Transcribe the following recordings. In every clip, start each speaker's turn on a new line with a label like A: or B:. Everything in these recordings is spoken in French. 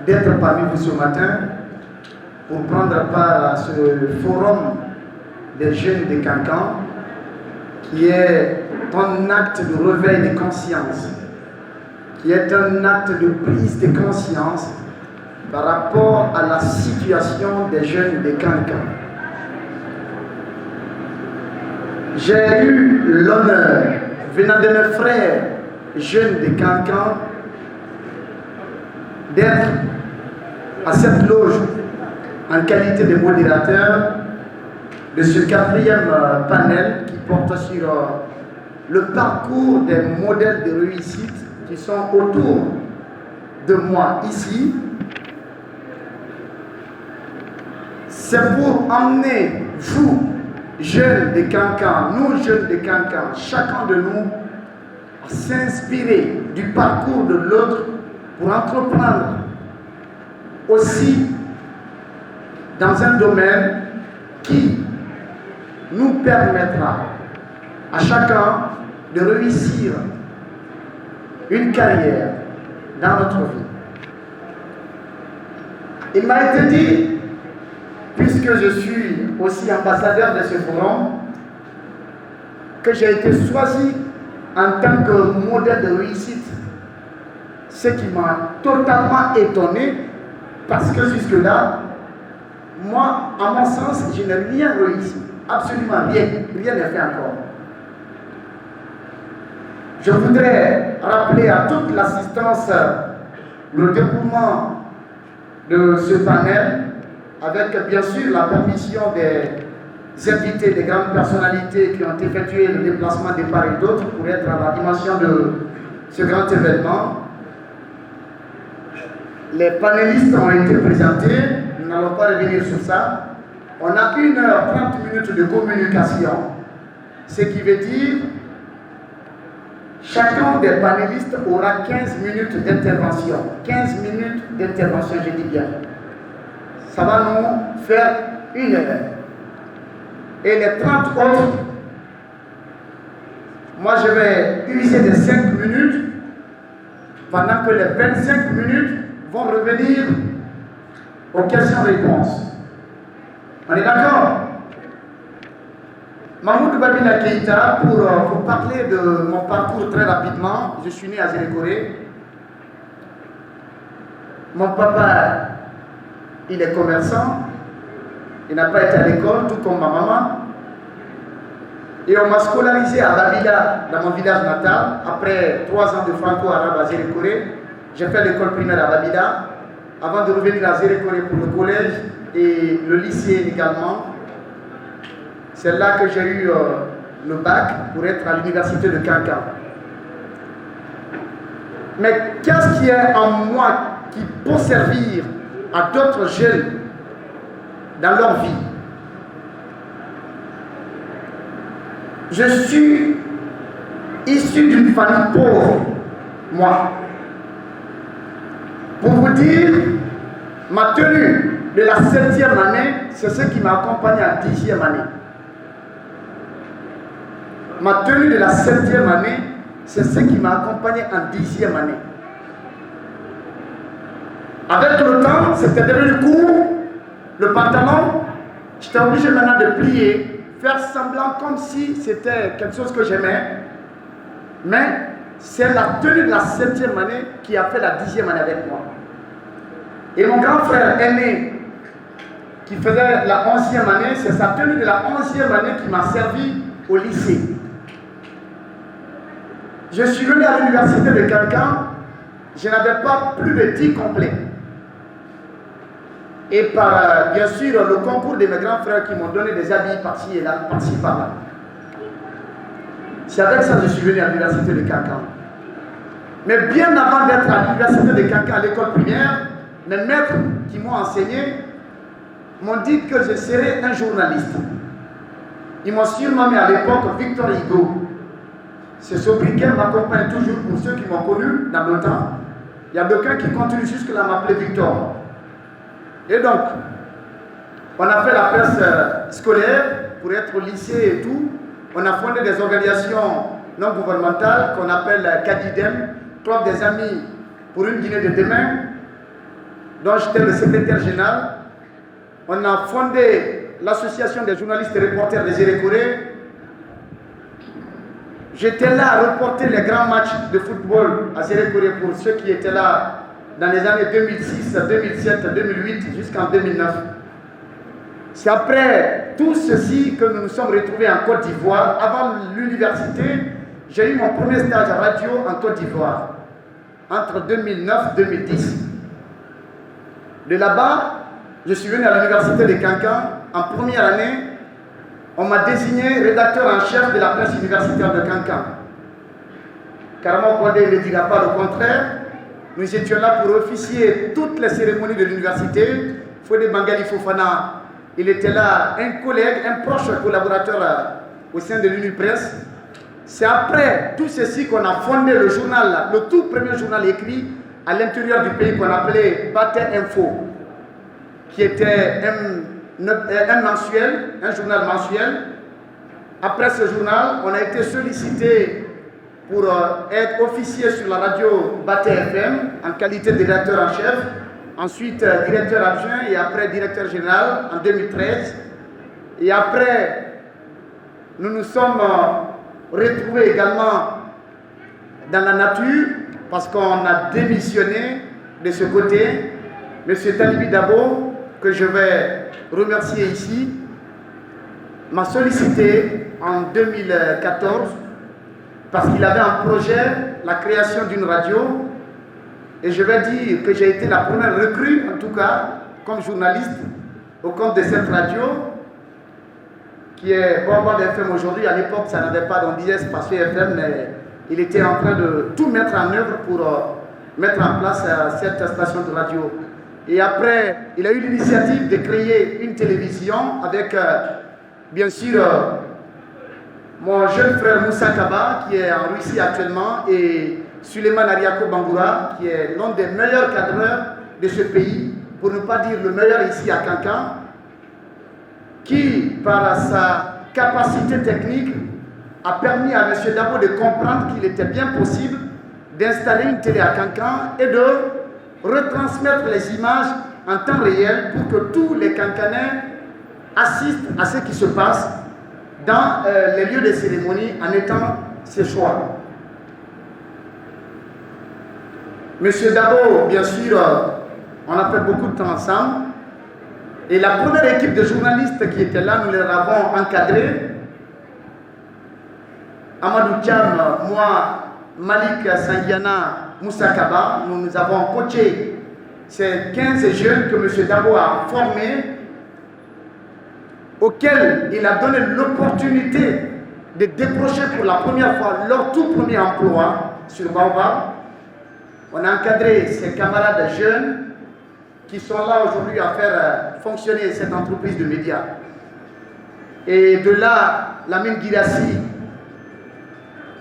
A: d'être parmi vous ce matin pour prendre part à ce forum des jeunes de Cancan qui est un acte de réveil de conscience, qui est un acte de prise de conscience par rapport à la situation des jeunes de Cancan. J'ai eu l'honneur, venant de mes frères jeunes de Cancan, d'être à cette loge en qualité de modérateur de ce quatrième panel qui porte sur le parcours des modèles de réussite qui sont autour de moi ici. C'est pour emmener vous, jeunes de Cancan, nous jeunes de Cancan, chacun de nous, à s'inspirer du parcours de l'autre pour entreprendre aussi dans un domaine qui nous permettra à chacun de réussir une carrière dans notre vie. Il m'a été dit, puisque je suis aussi ambassadeur de ce forum, que j'ai été choisi en tant que modèle de réussite. Ce qui m'a totalement étonné, parce que jusque-là, moi, à mon sens, je n'ai rien réussi. Absolument rien. Rien n'est fait encore. Je voudrais rappeler à toute l'assistance le déroulement de ce panel, avec bien sûr la permission des invités, des grandes personnalités qui ont effectué le déplacement de part et d'autre pour être à l'animation de ce grand événement. Les panélistes ont été présentés, nous n'allons pas revenir sur ça. On a 1h30 de communication, ce qui veut dire chacun des panélistes aura 15 minutes d'intervention. 15 minutes d'intervention, je dis bien. Ça va nous faire 1 heure. Et les 30 autres, moi je vais user les 5 minutes, pendant que les 25 minutes vont revenir aux questions-réponses. On est d'accord? Mahmoud Babila Keïta, pour vous parler de mon parcours très rapidement, je suis né à Zélékoré. Mon papa, il est commerçant, il n'a pas été à l'école, tout comme ma maman. Et on m'a scolarisé à Babila, dans mon village natal. Après 3 ans de franco-arabe à Zélékoré, j'ai fait l'école primaire à Babila, avant de revenir à Zélékoré pour le collège et le lycée également. C'est là que j'ai eu le bac pour être à l'université de Cancan. Mais qu'est-ce qui est en moi qui peut servir à d'autres jeunes dans leur vie? Je suis issu d'une famille pauvre, moi. Pour vous dire, ma tenue de la 7e année, c'est ce qui m'a accompagné en 10e année. Ma tenue de la 7e année, c'est ce qui m'a accompagné en 10e année. Avec le temps, c'était devenu court, le pantalon, j'étais obligé maintenant de plier, faire semblant comme si c'était quelque chose que j'aimais. Mais c'est la tenue de la 7e année qui a fait la 10e année avec moi. Et mon grand frère aîné, qui faisait la 11e année, c'est sa tenue de la 11e année qui m'a servi au lycée. Je suis venu à l'université de Cancan, je n'avais pas plus de 10 complets. Et par, bien sûr, le concours de mes grands frères qui m'ont donné des habits par-ci et là, par-ci par-là. C'est avec ça que je suis venu à l'université de Cancan. Mais bien avant d'être à l'université de Cancan, à l'école primaire, mes maîtres qui m'ont enseigné m'ont dit que je serais un journaliste. Ils m'ont surnommé à l'époque Victor Hugo. Ce sobriquet m'accompagne toujours pour ceux qui m'ont connu dans le temps. Il y a quelqu'un qui continue jusque-là à m'appeler Victor. Et donc, on a fait la presse scolaire pour être au lycée et tout. On a fondé des organisations non gouvernementales qu'on appelle CADIDEM, Club des Amis pour une Guinée de demain. dont j'étais le secrétaire général. On a fondé l'association des journalistes et reporters des Zérékoré. J'étais là à reporter les grands matchs de football à Zérékoré pour ceux qui étaient là dans les années 2006, 2007, 2008 jusqu'en 2009. C'est après tout ceci que nous nous sommes retrouvés en Côte d'Ivoire. Avant l'université, j'ai eu mon premier stage radio en Côte d'Ivoire, entre 2009 et 2010. De là-bas, je suis venu à l'université de Kankan. En première année, on m'a désigné rédacteur en chef de la presse universitaire de Kankan. Carrément, Condé ne dira pas le contraire. Nous étions là pour officier toutes les cérémonies de l'université. Fodé Bangali Fofana, il était là, un collègue, un proche collaborateur au sein de l'Unipresse. C'est après tout ceci qu'on a fondé le journal, le tout premier journal écrit à l'intérieur du pays qu'on appelait Baté Info, qui était un mensuel, un journal mensuel. Après ce journal, on a été sollicité pour être officier sur la radio Baté FM en qualité de rédacteur en chef, ensuite directeur adjoint et après directeur général en 2013. Et après, nous nous sommes retrouvés également dans la nature parce qu'on a démissionné de ce côté. M. Talibi Dabo, que je vais remercier ici, m'a sollicité en 2014 parce qu'il avait un projet, la création d'une radio. Et je vais dire que j'ai été la première recrue, en tout cas, comme journaliste, au compte de cette radio, qui est Bombard FM aujourd'hui. À l'époque, ça n'avait pas, on disait Spatio FM, mais il était en train de tout mettre en œuvre pour mettre en place cette station de radio. Et après, il a eu l'initiative de créer une télévision avec, bien sûr, mon jeune frère Moussa Kaba, qui est en Russie actuellement, et Suleiman Ariako Bangoura, qui est l'un des meilleurs cadreurs de ce pays, pour ne pas dire le meilleur ici à Kankan, qui, par sa capacité technique, a permis à M. Dabo de comprendre qu'il était bien possible d'installer une télé à Kankan et de retransmettre les images en temps réel pour que tous les Kankanais assistent à ce qui se passe dans les lieux de cérémonie en étant ses choix. Monsieur Dabo, bien sûr, on a fait beaucoup de temps ensemble. Et la première équipe de journalistes qui était là, nous les avons encadrés. Amadou Thiam, moi, Malik Sangiana, Moussa Kaba, nous avons coaché ces 15 jeunes que M. Dabo a formés, auxquels il a donné l'opportunité de décrocher pour la première fois leur tout premier emploi sur Baobab. On a encadré ces camarades jeunes qui sont là aujourd'hui à faire fonctionner cette entreprise de médias. Et de là, Lamine Guirassi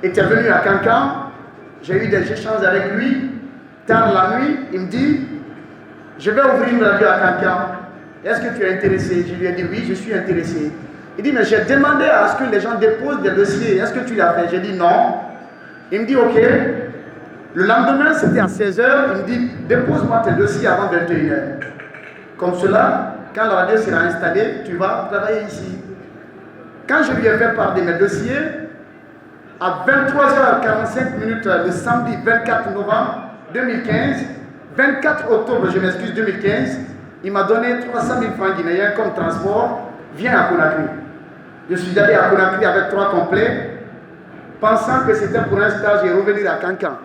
A: était venu à Kankan. J'ai eu des échanges avec lui. Tard la nuit, il me dit, je vais ouvrir une radio à Kankan. Est-ce que tu es intéressé? Je lui ai dit oui, je suis intéressé. Il dit, mais j'ai demandé à ce que les gens déposent des dossiers. Est-ce que tu l'as fait? J'ai dit non. Il me dit, ok. Le lendemain, c'était à 16h. Il me dit, dépose-moi tes dossiers avant 21h. Comme cela, quand la radio sera installée, tu vas travailler ici. Quand je lui ai fait part de mes dossiers, à 23h45 le samedi 24 novembre 2015, 24 octobre, je m'excuse, 2015, il m'a donné 300 000 francs guinéens comme transport. Viens à Conakry. Je suis allé à Conakry avec 3 complets, pensant que c'était pour un stage et revenir à Kankan.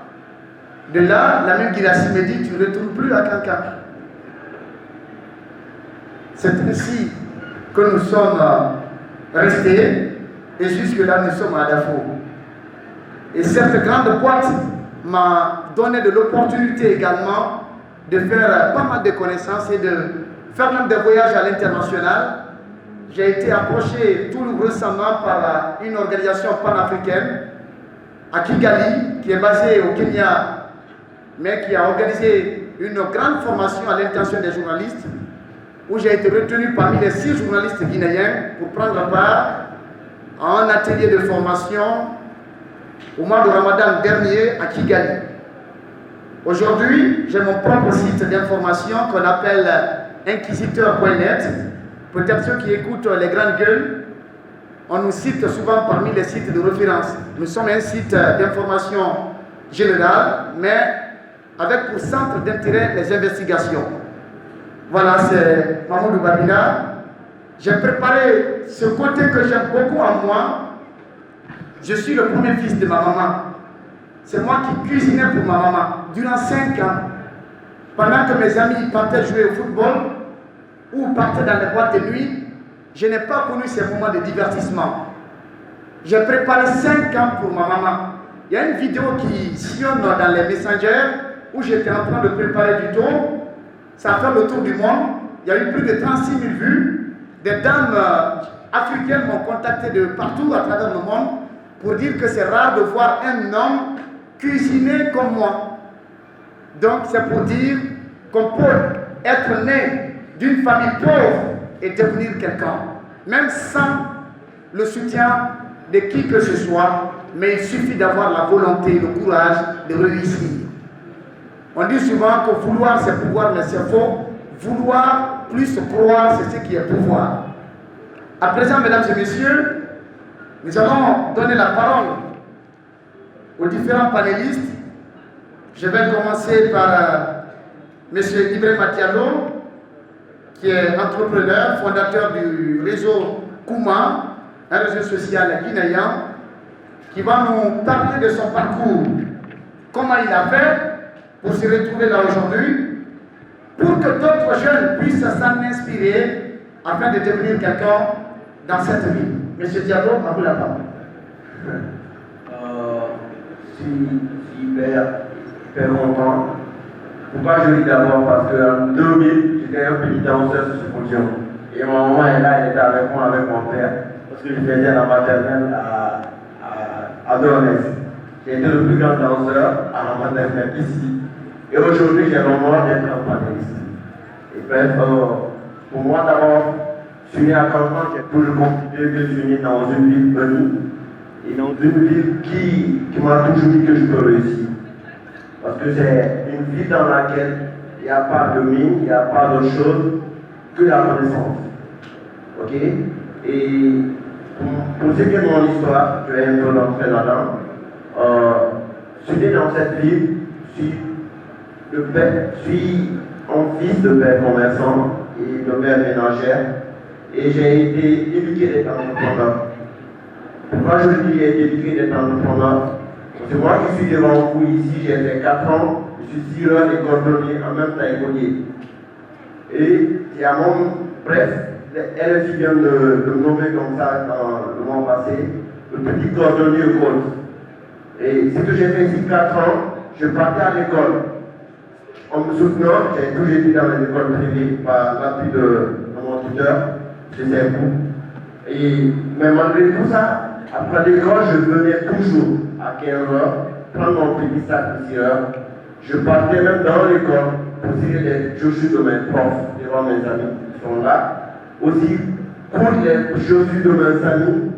A: De là, Lamine Guirassi me dit, tu ne retournes plus à Kankan. C'est ainsi que nous sommes restés, et jusque-là, nous sommes à Darfour. Et cette grande boîte m'a donné de l'opportunité également de faire pas mal de connaissances et de faire même des voyages à l'international. J'ai été approché tout récemment par une organisation panafricaine à Kigali, qui est basée au Kenya, mais qui a organisé une grande formation à l'intention des journalistes, où j'ai été retenu parmi les 6 journalistes guinéens pour prendre part à un atelier de formation au mois de Ramadan dernier à Kigali. Aujourd'hui, j'ai mon propre site d'information qu'on appelle inquisiteur.net. Peut-être ceux qui écoutent les grandes gueules, on nous cite souvent parmi les sites de référence. Nous sommes un site d'information générale, mais avec pour centre d'intérêt les investigations. Voilà, c'est Mamoudou Babila. J'ai préparé ce côté que j'aime beaucoup en moi. Je suis le premier fils de ma maman. C'est moi qui cuisinais pour ma maman durant 5 ans. Pendant que mes amis partaient jouer au football ou partaient dans les boîtes de nuit, je n'ai pas connu ces moments de divertissement. J'ai préparé 5 ans pour ma maman. Il y a une vidéo qui sillonne dans les messengers où j'étais en train de préparer du tour. Ça a fait le tour du monde. Il y a eu plus de 36 000 vues. Des dames africaines m'ont contacté de partout à travers le monde pour dire que c'est rare de voir un homme cuisiner comme moi. Donc c'est pour dire qu'on peut être né d'une famille pauvre et devenir quelqu'un, même sans le soutien de qui que ce soit, mais il suffit d'avoir la volonté, le courage de réussir. On dit souvent que vouloir c'est pouvoir, mais c'est faux. Vouloir plus croire, c'est ce qui est pouvoir. À présent, mesdames et messieurs, nous allons donner la parole aux différents panélistes. Je vais commencer par M. Ibrahima Diallo, qui est entrepreneur, fondateur du réseau Kouma, un réseau social guinéen, qui va nous parler de son parcours, comment il a fait pour se retrouver là aujourd'hui, pour que d'autres jeunes puissent s'en inspirer afin de devenir quelqu'un dans cette vie. Monsieur Diallo, à vous la parole.
B: Hyper content. Pourquoi je dis d'abord? Parce qu'en 2000, j'étais un petit danseur sur ce podium. Et ma maman est là, elle était avec moi, avec mon père. Parce que je faisais la maternelle à Dornès. J'ai été le plus grand danseur à la maternelle ici. Et aujourd'hui, j'ai l'honneur d'être un panéliste. Et bref, pour moi d'abord, je suis né à Canton, j'ai toujours considéré que je suis né dans une ville bénie. Et dans une ville qui m'a toujours dit que je peux réussir. Parce que c'est une ville dans laquelle il n'y a pas de mine, il n'y a pas d'autre chose que la connaissance. Ok? Et pour ce qui est de mon histoire, je vais un peu rentrer là-dedans. Je suis né dans cette ville, je suis un fils de père commerçant et de mère ménagère. Et j'ai été éduqué d'être entrepreneur. Pourquoi je dis j'ai été éduqué d'être entrepreneur? C'est moi qui suis devant vous ici, j'ai fait 4 ans, je suis tireur et cordonnier en même temps écolier. Et il y a bref, elle qui vient de me nommer comme ça dans le mois passé, le petit cordonnier au golf. Et ce que j'ai fait ici 4 ans, je partais à l'école. En me soutenant, j'ai toujours été dans les écoles privées par l'appui de mon tuteur, chez Zembou. Mais malgré tout ça, après l'école, je venais toujours à 15 h, prendre mon petit sac de tireur. Je partais même dans l'école pour tirer les chaussures de mes profs devant mes amis qui sont là. Aussi, pour les chaussures de mes amis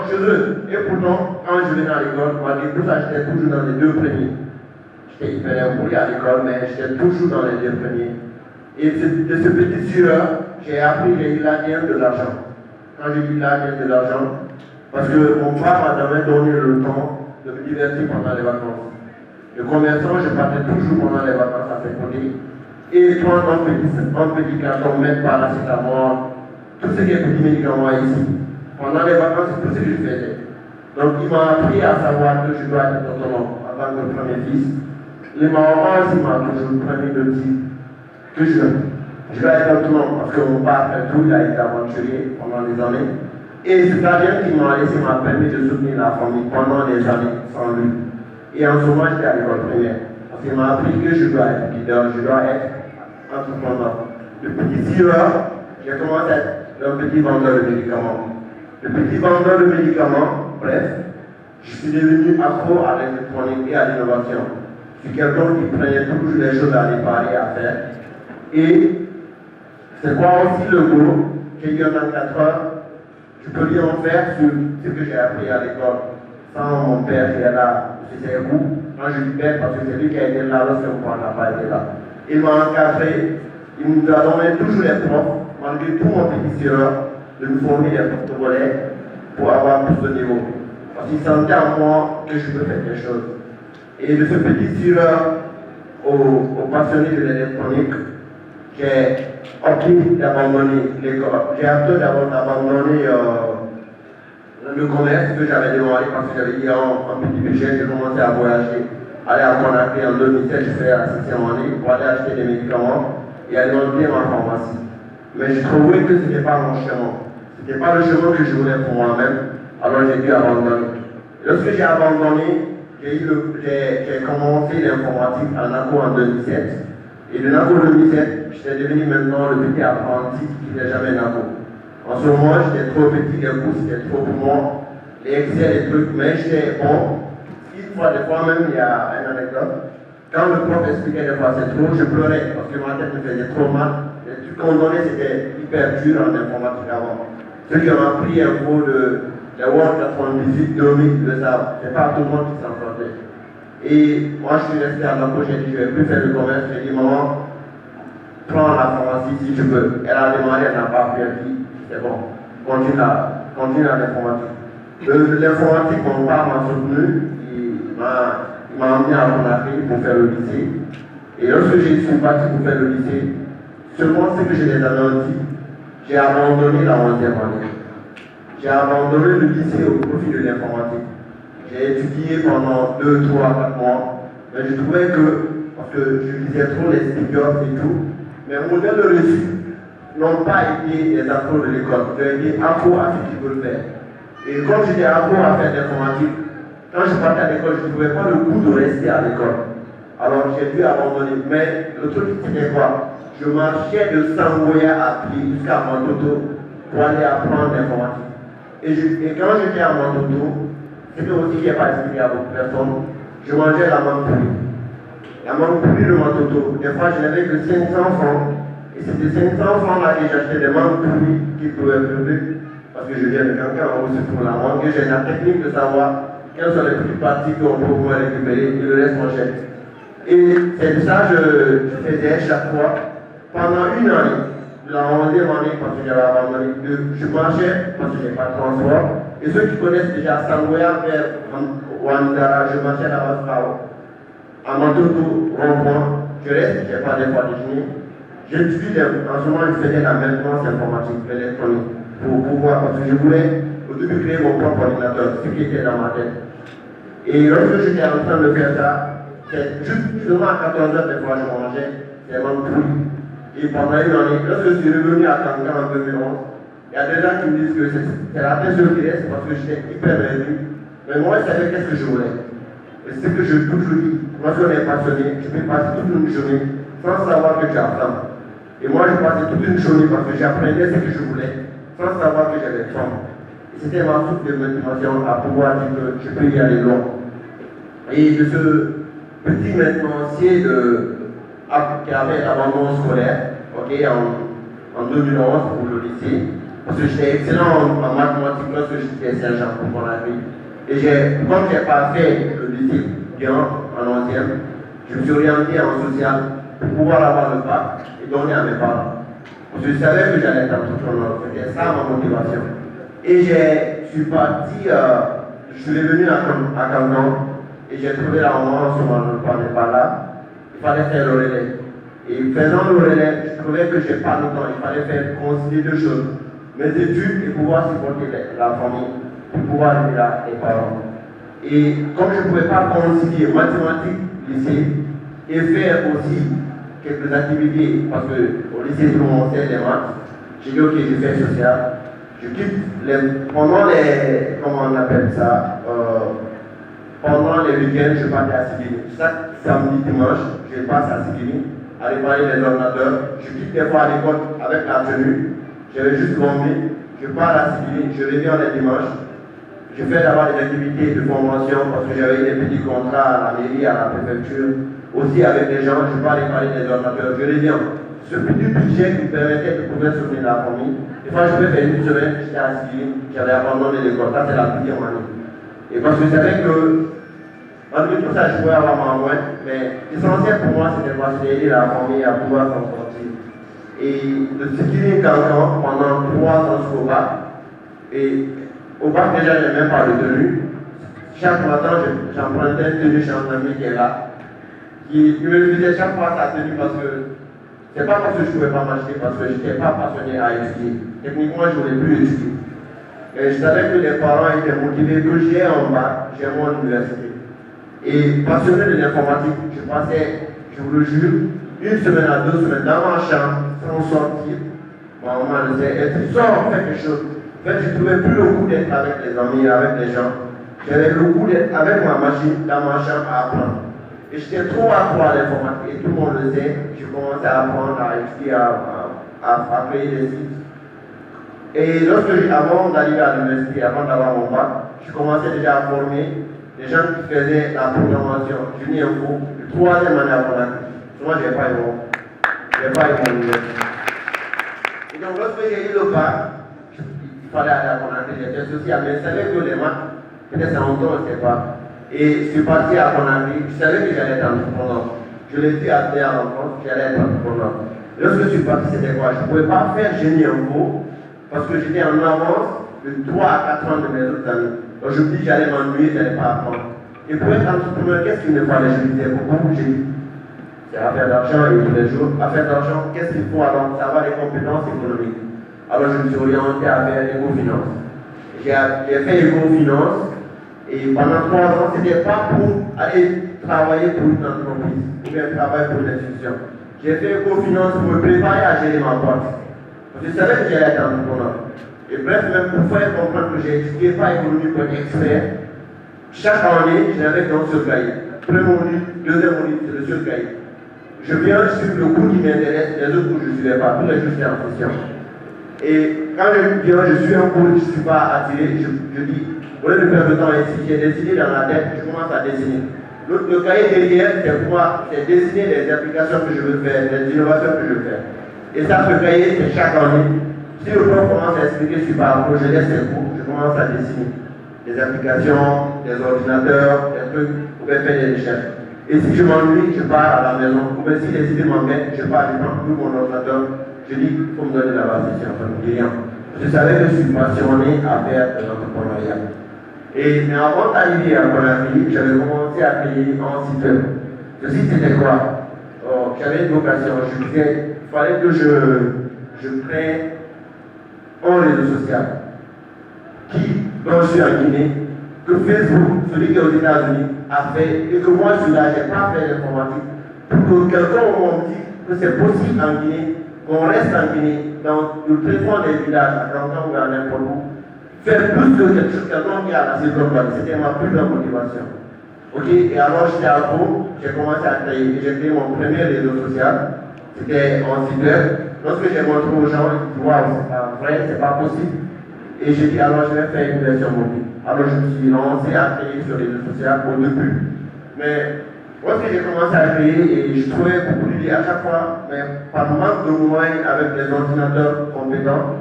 B: chez eux. Et pourtant, quand je venais à l'école, malgré tout ça, j'étais toujours dans les 2 premiers. J'étais hyper imposé à l'école, mais j'étais toujours dans les 2 premiers. Et de ce petit tireur, j'ai appris les Iraniens de l'argent. Quand j'ai dit l'Iraniens de l'argent, parce que mon père m'a jamais donné le temps de me divertir pendant les vacances. Le commerçant, je partais toujours pendant les vacances à Fécondé. Et prendre un petit carton, mettre paracétamol, tout ce qui est petit médicament ici. Pendant les vacances, c'est tout ce que je faisais. Donc il m'a appris à savoir que je dois être autonome en tant que premier fils. Les mamans aussi m'ont toujours permis de dire que je dois être autonome parce que mon père, après tout, il a été aventurier pendant des années. Et ce gardien qui m'a laissé m'a permis de soutenir la famille pendant des années sans lui. Et en ce moment, j'étais à l'école primaire. Parce qu'il m'a appris que je dois être leader, je dois être entrepreneur. Le petit tireur, j'ai commencé à être un petit vendeur de médicaments. Le petit vendeur de médicaments, bref, je suis devenu accro à l'électronique et à l'innovation. Je suis quelqu'un qui prenait toujours des choses à réparer, à faire. Et c'est quoi aussi le mot j'ai eu en 24 heures. Je peux rien en faire sur ce que j'ai appris à l'école sans mon père qui est là, M. Sekou. Quand je dis père, parce que c'est lui qui a été là lorsque mon père n'a pas été là. Il m'a encadré, il nous a donné toujours les profs, malgré tout mon petit sœur, de nous former des profs de relais pour avoir plus de niveau. Parce qu'il sentait en moi que je peux faire quelque chose. Et de ce petit sœur au passionné de l'électronique, j'ai opté d'abandonner l'école. J'ai opté d'abord d'abandonner le commerce que j'avais demandé parce que j'avais dit en petit budget, j'ai commencé à voyager, aller à Conakry en 2007, je fais la 6e année pour aller acheter des médicaments et alimenter ma pharmacie. Mais j'ai trouvé que ce n'était pas mon chemin. Ce n'était pas le chemin que je voulais pour moi-même, alors j'ai dû abandonner. Lorsque j'ai abandonné, j'ai commencé l'informatique à NACO en 2007. Et de NACO 2007, j'étais devenu maintenant le petit apprenti qui n'était jamais NACO. En ce moment, j'étais trop petit, les cours c'était trop pour moi, les Excel, les trucs, mais j'étais bon. Des fois même, il y a une anecdote. Quand le prof expliquait des fois c'est trop, je pleurais parce que ma tête me faisait trop mal. Les trucs qu'on donnait, c'était hyper dur en informatique avant. Ceux qui ont appris un cours de Word 98, 2000, le savent. C'est pas tout le monde qui s'en sortait. Et moi, je suis resté à NACO, j'ai dit, je ne vais plus faire le commerce. J'ai dit, maman, prends la pharmacie si tu veux. Elle a demandé, elle n'a pas appris. C'est bon, continue à l'informatique. L'informatique, mon père m'a soutenu, il m'a emmené à Conakry pour faire le lycée. Et lorsque je suis parti pour faire le lycée, seulement ce que je les avais dit, j'ai abandonné la 11e année. J'ai abandonné le lycée au profit de l'informatique. J'ai étudié pendant 2, 3, 4 mois, mais je trouvais que, parce que je lisais trop les speakers et tout, mes modèles de réussite n'ont pas été des appros de l'école. J'ai été appro à ce qu'ils veulent faire. Et comme j'étais appro à faire de l'informatique, quand je partais à l'école, je ne trouvais pas le goût de rester à l'école. Alors j'ai dû abandonner. Mais le truc c'était quoi? Je marchais de Sangoya à pied jusqu'à Mantoto pour aller apprendre l'informatique. Et quand j'étais à Mantoto, c'était aussi qui n'est pas expliqué à beaucoup de personnes, je mangeais la mangue pourrie. La mangue pourrie de Mantoto, des fois je n'avais que 500 francs. Et c'était 500 francs là que j'achetais des mangues pourries qui pouvaient brûler. Parce que je viens de quelqu'un aussi pour la mangue, que j'ai la technique de savoir quelles sont les petites parties qu'on peut pouvoir récupérer et le reste manger. Et c'est ça que je faisais chaque fois pendant une année. La 11e année, parce que j'avais abandonné, je marchais parce que je n'ai pas de transport. Et ceux qui connaissent déjà Sangoya vers Ouandara, je marchais là-bas à Mantoto, rond-point. Je reste, je n'ai pas des fois déjeuner. J'étudie, en ce moment, je faisais la maintenance informatique, l'électronique, pour pouvoir, parce que je voulais au début créer mon propre ordinateur, ce qui était dans ma tête. Et lorsque j'étais en train de faire ça, c'est justement à 14h des fois je mangeais des mangues pourries. Et pendant une année, lorsque je suis revenu à Kanka en 2011, il y a des gens qui me disent que c'est la tête sur qui reste parce que j'étais hyper réduit. Mais moi, je savais qu'est-ce que je voulais. Et c'est ce que je toujours dis. Moi, si on est passionné, je peux passer toute une journée sans savoir que tu apprends. Et moi, je passais toute une journée parce que j'apprenais ce que je voulais, sans savoir que j'avais faim. Et c'était ma source de motivation à pouvoir dire que je peux y aller loin. Et de ce petit maintenancier qui avait l'abandon scolaire, en 2011 pour le lycée, parce que j'étais excellent en mathématiques lorsque j'étais à Saint-Jean pour mon avis. Et comme je n'ai pas fait le lycée bien en 11e, je me suis orienté en social pour pouvoir avoir le bac et donner à mes parents. Parce que je savais que j'allais être entrepreneur, c'était ça ma motivation. Et je suis parti, je suis revenu à Canton et j'ai trouvé la maman, son mari n'est pas là, il fallait faire le relais. Et faisant le relais, je trouvais que je n'ai pas le temps, il fallait faire concilier deux choses. Mes études et pouvoir supporter la famille, pour pouvoir aider les parents. Et comme je ne pouvais pas concilier mathématiques, lycée, et faire aussi quelques activités, parce qu'au lycée tout le monde sait les maths, j'ai dit ok, je fais social. Je quitte pendant les, comment on appelle ça, pendant les week-ends, je partais à Sibini. Chaque samedi, dimanche, je passe à Sibini, à réparer les ordinateurs. Je quitte des fois à l'école avec la tenue. J'avais juste l'envie. Je pars à Sibini, je reviens les dimanches. Je fais d'abord des activités de formation parce que j'avais des petits contrats à la mairie, à la préfecture. Aussi avec des gens, je pars réparer des ordinateurs. Je reviens. Ce petit budget qui me permettait de pouvoir soutenir la famille. Des fois, je peux faire une semaine, j'étais à Sibini, j'avais abandonné l'école. Ça, c'est la deuxième année. Et parce que je savais que Malgré tout ça, je pouvais avoir ma moins, mais l'essentiel pour moi, c'était d'aider la famille à pouvoir s'en sortir. Et de sécuriser quelqu'un pendant 3 ans jusqu'au bac. Et au bac, déjà, je n'ai même pas de tenue. Chaque matin, j'empruntais une tenue chez un ami qui est là, qui me disait chaque fois sa tenue parce que c'est pas parce que je ne pouvais pas m'acheter, parce que je n'étais pas passionné à étudier. Techniquement, je ne voulais plus étudier. Et je savais que les parents étaient motivés que j'ai un bac, j'ai mon université. Et passionné de l'informatique, je passais, je vous le jure, 1 semaine à 2 semaines dans ma chambre, sans sortir. Ma maman me disait, tu sors, fais quelque chose. En fait, je ne trouvais plus le goût d'être avec les amis, avec les gens. J'avais le goût d'être avec ma machine dans ma chambre à apprendre. Et j'étais trop accro à l'informatique, et tout le monde le sait. Je commençais à apprendre, à étudier, à créer des sites. Et avant d'arriver à l'université, avant d'avoir mon bac, je commençais déjà à former des gens qui faisaient la programmation, Juni Info, le 3e année à Conakry. Moi, je n'ai pas eu mon université. Et donc, lorsque j'ai eu le bac, il fallait aller à Conakry, j'étais social, mais je savais que les maths, peut-être c'est longtemps, je ne sais pas. Et je suis parti à Conakry, je savais que j'allais être entrepreneur. Je l'ai dit à l'enfance, j'allais être entrepreneur. Lorsque je suis parti, c'était quoi? Je ne pouvais pas faire Génie Info parce que j'étais en avance de 3 à 4 ans de mes autres amis. Donc je me dis que j'allais m'ennuyer, je n'allais pas apprendre. Et pour être entrepreneur, qu'est-ce qu'il me fallait? Je me disais beaucoup, j'ai dit, c'est affaire d'argent et tous les jours. Affaire d'argent, qu'est-ce qu'il faut alors? Savoir les compétences économiques. Alors je me suis orienté à faire éco-finance. J'ai fait éco-finance et pendant 3 ans, ce n'était pas pour aller travailler pour une entreprise ou bien travailler pour une institution. J'ai fait éco-finance pour me préparer à gérer ma boîte. Je savais que j'allais être entrepreneur. Et bref, même pour faire comprendre que j'ai étudié pas économie pour être expert, chaque année, j'avais un seul cahier. Premier module, deuxième module, c'est le seul cahier. Je viens suivre le cours qui m'intéresse, les autres cours je ne suivais pas, tous les jours j'étais en session. Et quand je suis un cours, je ne suis pas attiré, je dis, au lieu de perdre le temps ici, j'ai dessiné dans la tête, je commence à dessiner. Le cahier derrière, c'est pour moi, c'est dessiner les applications que je veux faire, les innovations que je veux faire. Et ça, ce cahier, c'est chaque année. Si le prof commence à expliquer sur parcours, je laisse les cours, je commence à dessiner des applications, des ordinateurs, des trucs, pour faire des recherches. Et si je m'ennuie, je pars à la maison. Ou bien si les idées m'embêtent, je pars, je prends tout mon ordinateur, je dis, il faut me donner la base ici, enfin, rien. Je savais que je suis passionné à faire de l'entrepreneuriat. Mais avant d'arriver à Conakry, j'avais commencé à créer un site web. Ce site, c'était quoi? J'avais une vocation, je me disais, il fallait que je crée un réseau social dont je suis en Guinée, que Facebook, celui qui est aux États-Unis, a fait, et que moi je suis là, je n'ai pas fait l'informatique, pour que quelqu'un me dise que c'est possible en Guinée, qu'on reste en Guinée, dans le traitement des villages, à Canton ou à n'importe où, faire plus que quelque chose, quelqu'un qui a la Silicon Valley. C'était ma plus grande motivation. Ok, et alors j'étais à Pau, j'ai commencé à créer, j'ai créé mon premier réseau social, c'était en site web. Lorsque j'ai montré aux gens, ils disent waouh, c'est pas vrai, c'est pas possible. Et j'ai dit alors je vais faire une version mobile. Alors je me suis lancé à créer ce réseau social au début. Mais lorsque j'ai commencé à créer, et je trouvais beaucoup d'idées à chaque fois, mais par manque de moyens avec les ordinateurs compétents,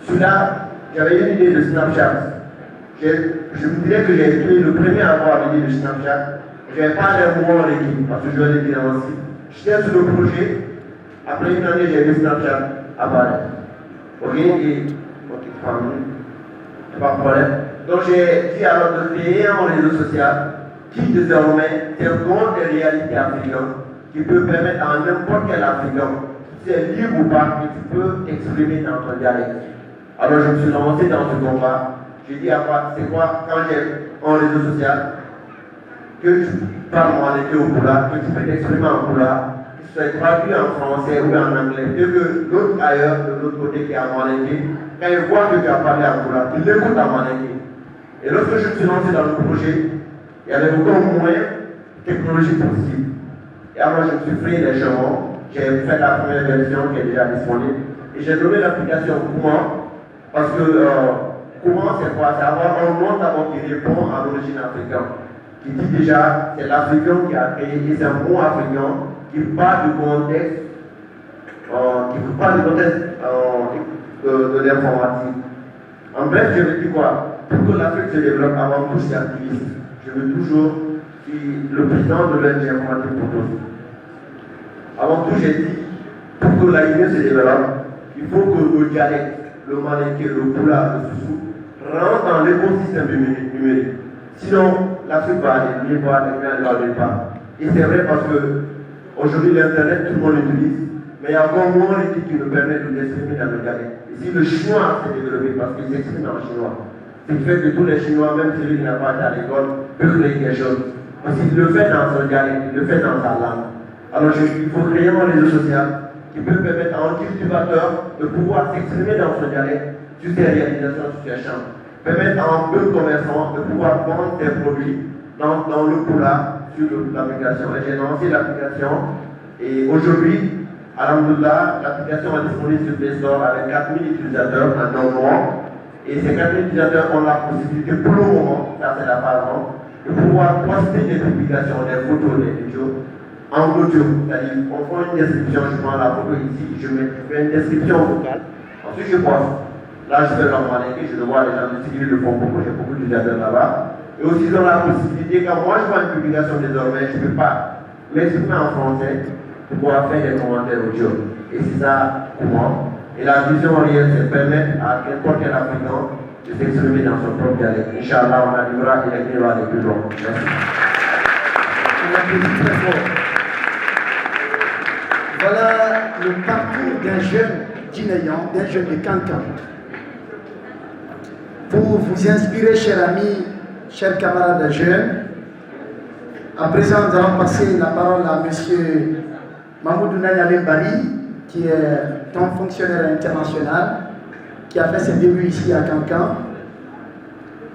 B: celui-là, j'avais une idée de Snapchat. Je me dirais que j'ai été le premier à avoir l'idée de Snapchat. Je n'avais pas les mots en équipe parce que je l'ai dit dans le site. J'étais sur le projet. Après une année, j'ai vu Snapchat apparaître. Ok, et pas de problème. Donc j'ai dit alors de créer un réseau social qui désormais témoigne des réalités africaines, qui peut permettre à n'importe quel Africain, si c'est libre ou pas, que tu peux t'exprimer dans ton dialecte. Alors je me suis lancé dans ce combat. J'ai dit à quoi, c'est quoi, quand j'ai un réseau social, que tu parles en été au Poula, que tu peux t'exprimer en Poula, que tu sois traduit en français ou en anglais, et que l'autre ailleurs, de l'autre côté qui est en Malinké, quand il voit que tu as parlé en Poula, il l'écoute en Malinké. Et lorsque je me suis lancé dans le projet, il y avait aucun moyen technologique possible. Et alors je me suis pris les chemins, j'ai fait la première version qui est déjà disponible, et j'ai nommé l'application Comment, parce que Comment c'est quoi? C'est avoir un nom d'abord qui répond à l'origine africaine, qui dit déjà c'est l'Africain qui a créé, et c'est un mot africain qui parle du contexte, de l'informatique. En bref, je veux dire quoi? Pour que l'Afrique se développe avant tout, c'est activiste. je veux toujours le président de l'ONG Informatique pour tous. Avant tout, j'ai dit, pour que l'AIE se développe, il faut que le dialecte, le malinké, le poula, le soussou, rentrent dans l'écosystème numérique. Sinon, l'Afrique va aller nulle part, elle va nulle part. Et c'est vrai parce que aujourd'hui, l'Internet, tout le monde l'utilise, mais il y a encore moins d'équipes qui nous permettent de l'exprimer dans le dialecte. Et si le chinois s'est développé parce qu'il s'exprime en chinois, c'est le fait que tous les Chinois, même celui qui n'a pas été à l'école, peut créer quelque chose. Parce qu'il le fait dans son dialecte, il le fait dans sa langue. Alors il faut créer un réseau social qui peut permettre à un cultivateur de pouvoir s'exprimer dans son dialecte sur ses réalisations, sur ses champs. Permettre à un bon commerçant de pouvoir vendre ses produits dans le poula sur l'application. Et j'ai lancé l'application et aujourd'hui, alhamdoulilah, l'application est disponible sur Play Store avec 4000 utilisateurs en un mois. Et ces 4000 utilisateurs ont la possibilité pour le moment, ça c'est la phase 1, de pouvoir poster des publications, des photos, des vidéos en audio. C'est-à-dire, on prend une description, je prends la photo ici, je fais une description vocale, ensuite je poste. Là, je fais leur malinquer, je le vois, les gens de sécurité le font beaucoup, j'ai beaucoup d'utilisateurs là-bas. Et aussi, ils ont la possibilité, quand moi je vois une publication désormais, je ne peux pas m'exprimer en français pour pouvoir faire des commentaires audio. Et c'est ça, comment. Et la vision réelle, c'est permettre à n'importe quel Africain de s'exprimer dans son propre dialecte. Inch'Allah, on arrivera et l'avenir va aller plus loin. Merci.
A: On applaudit très fort. Voilà le parcours d'un jeune guinéen, d'un jeune de Kankan. Pour vous inspirer, chers amis, chers camarades jeunes, à présent, nous allons passer la parole à M. Mahmoudou Nanyale Bali, qui est un fonctionnaire international, qui a fait ses débuts ici à Kankan,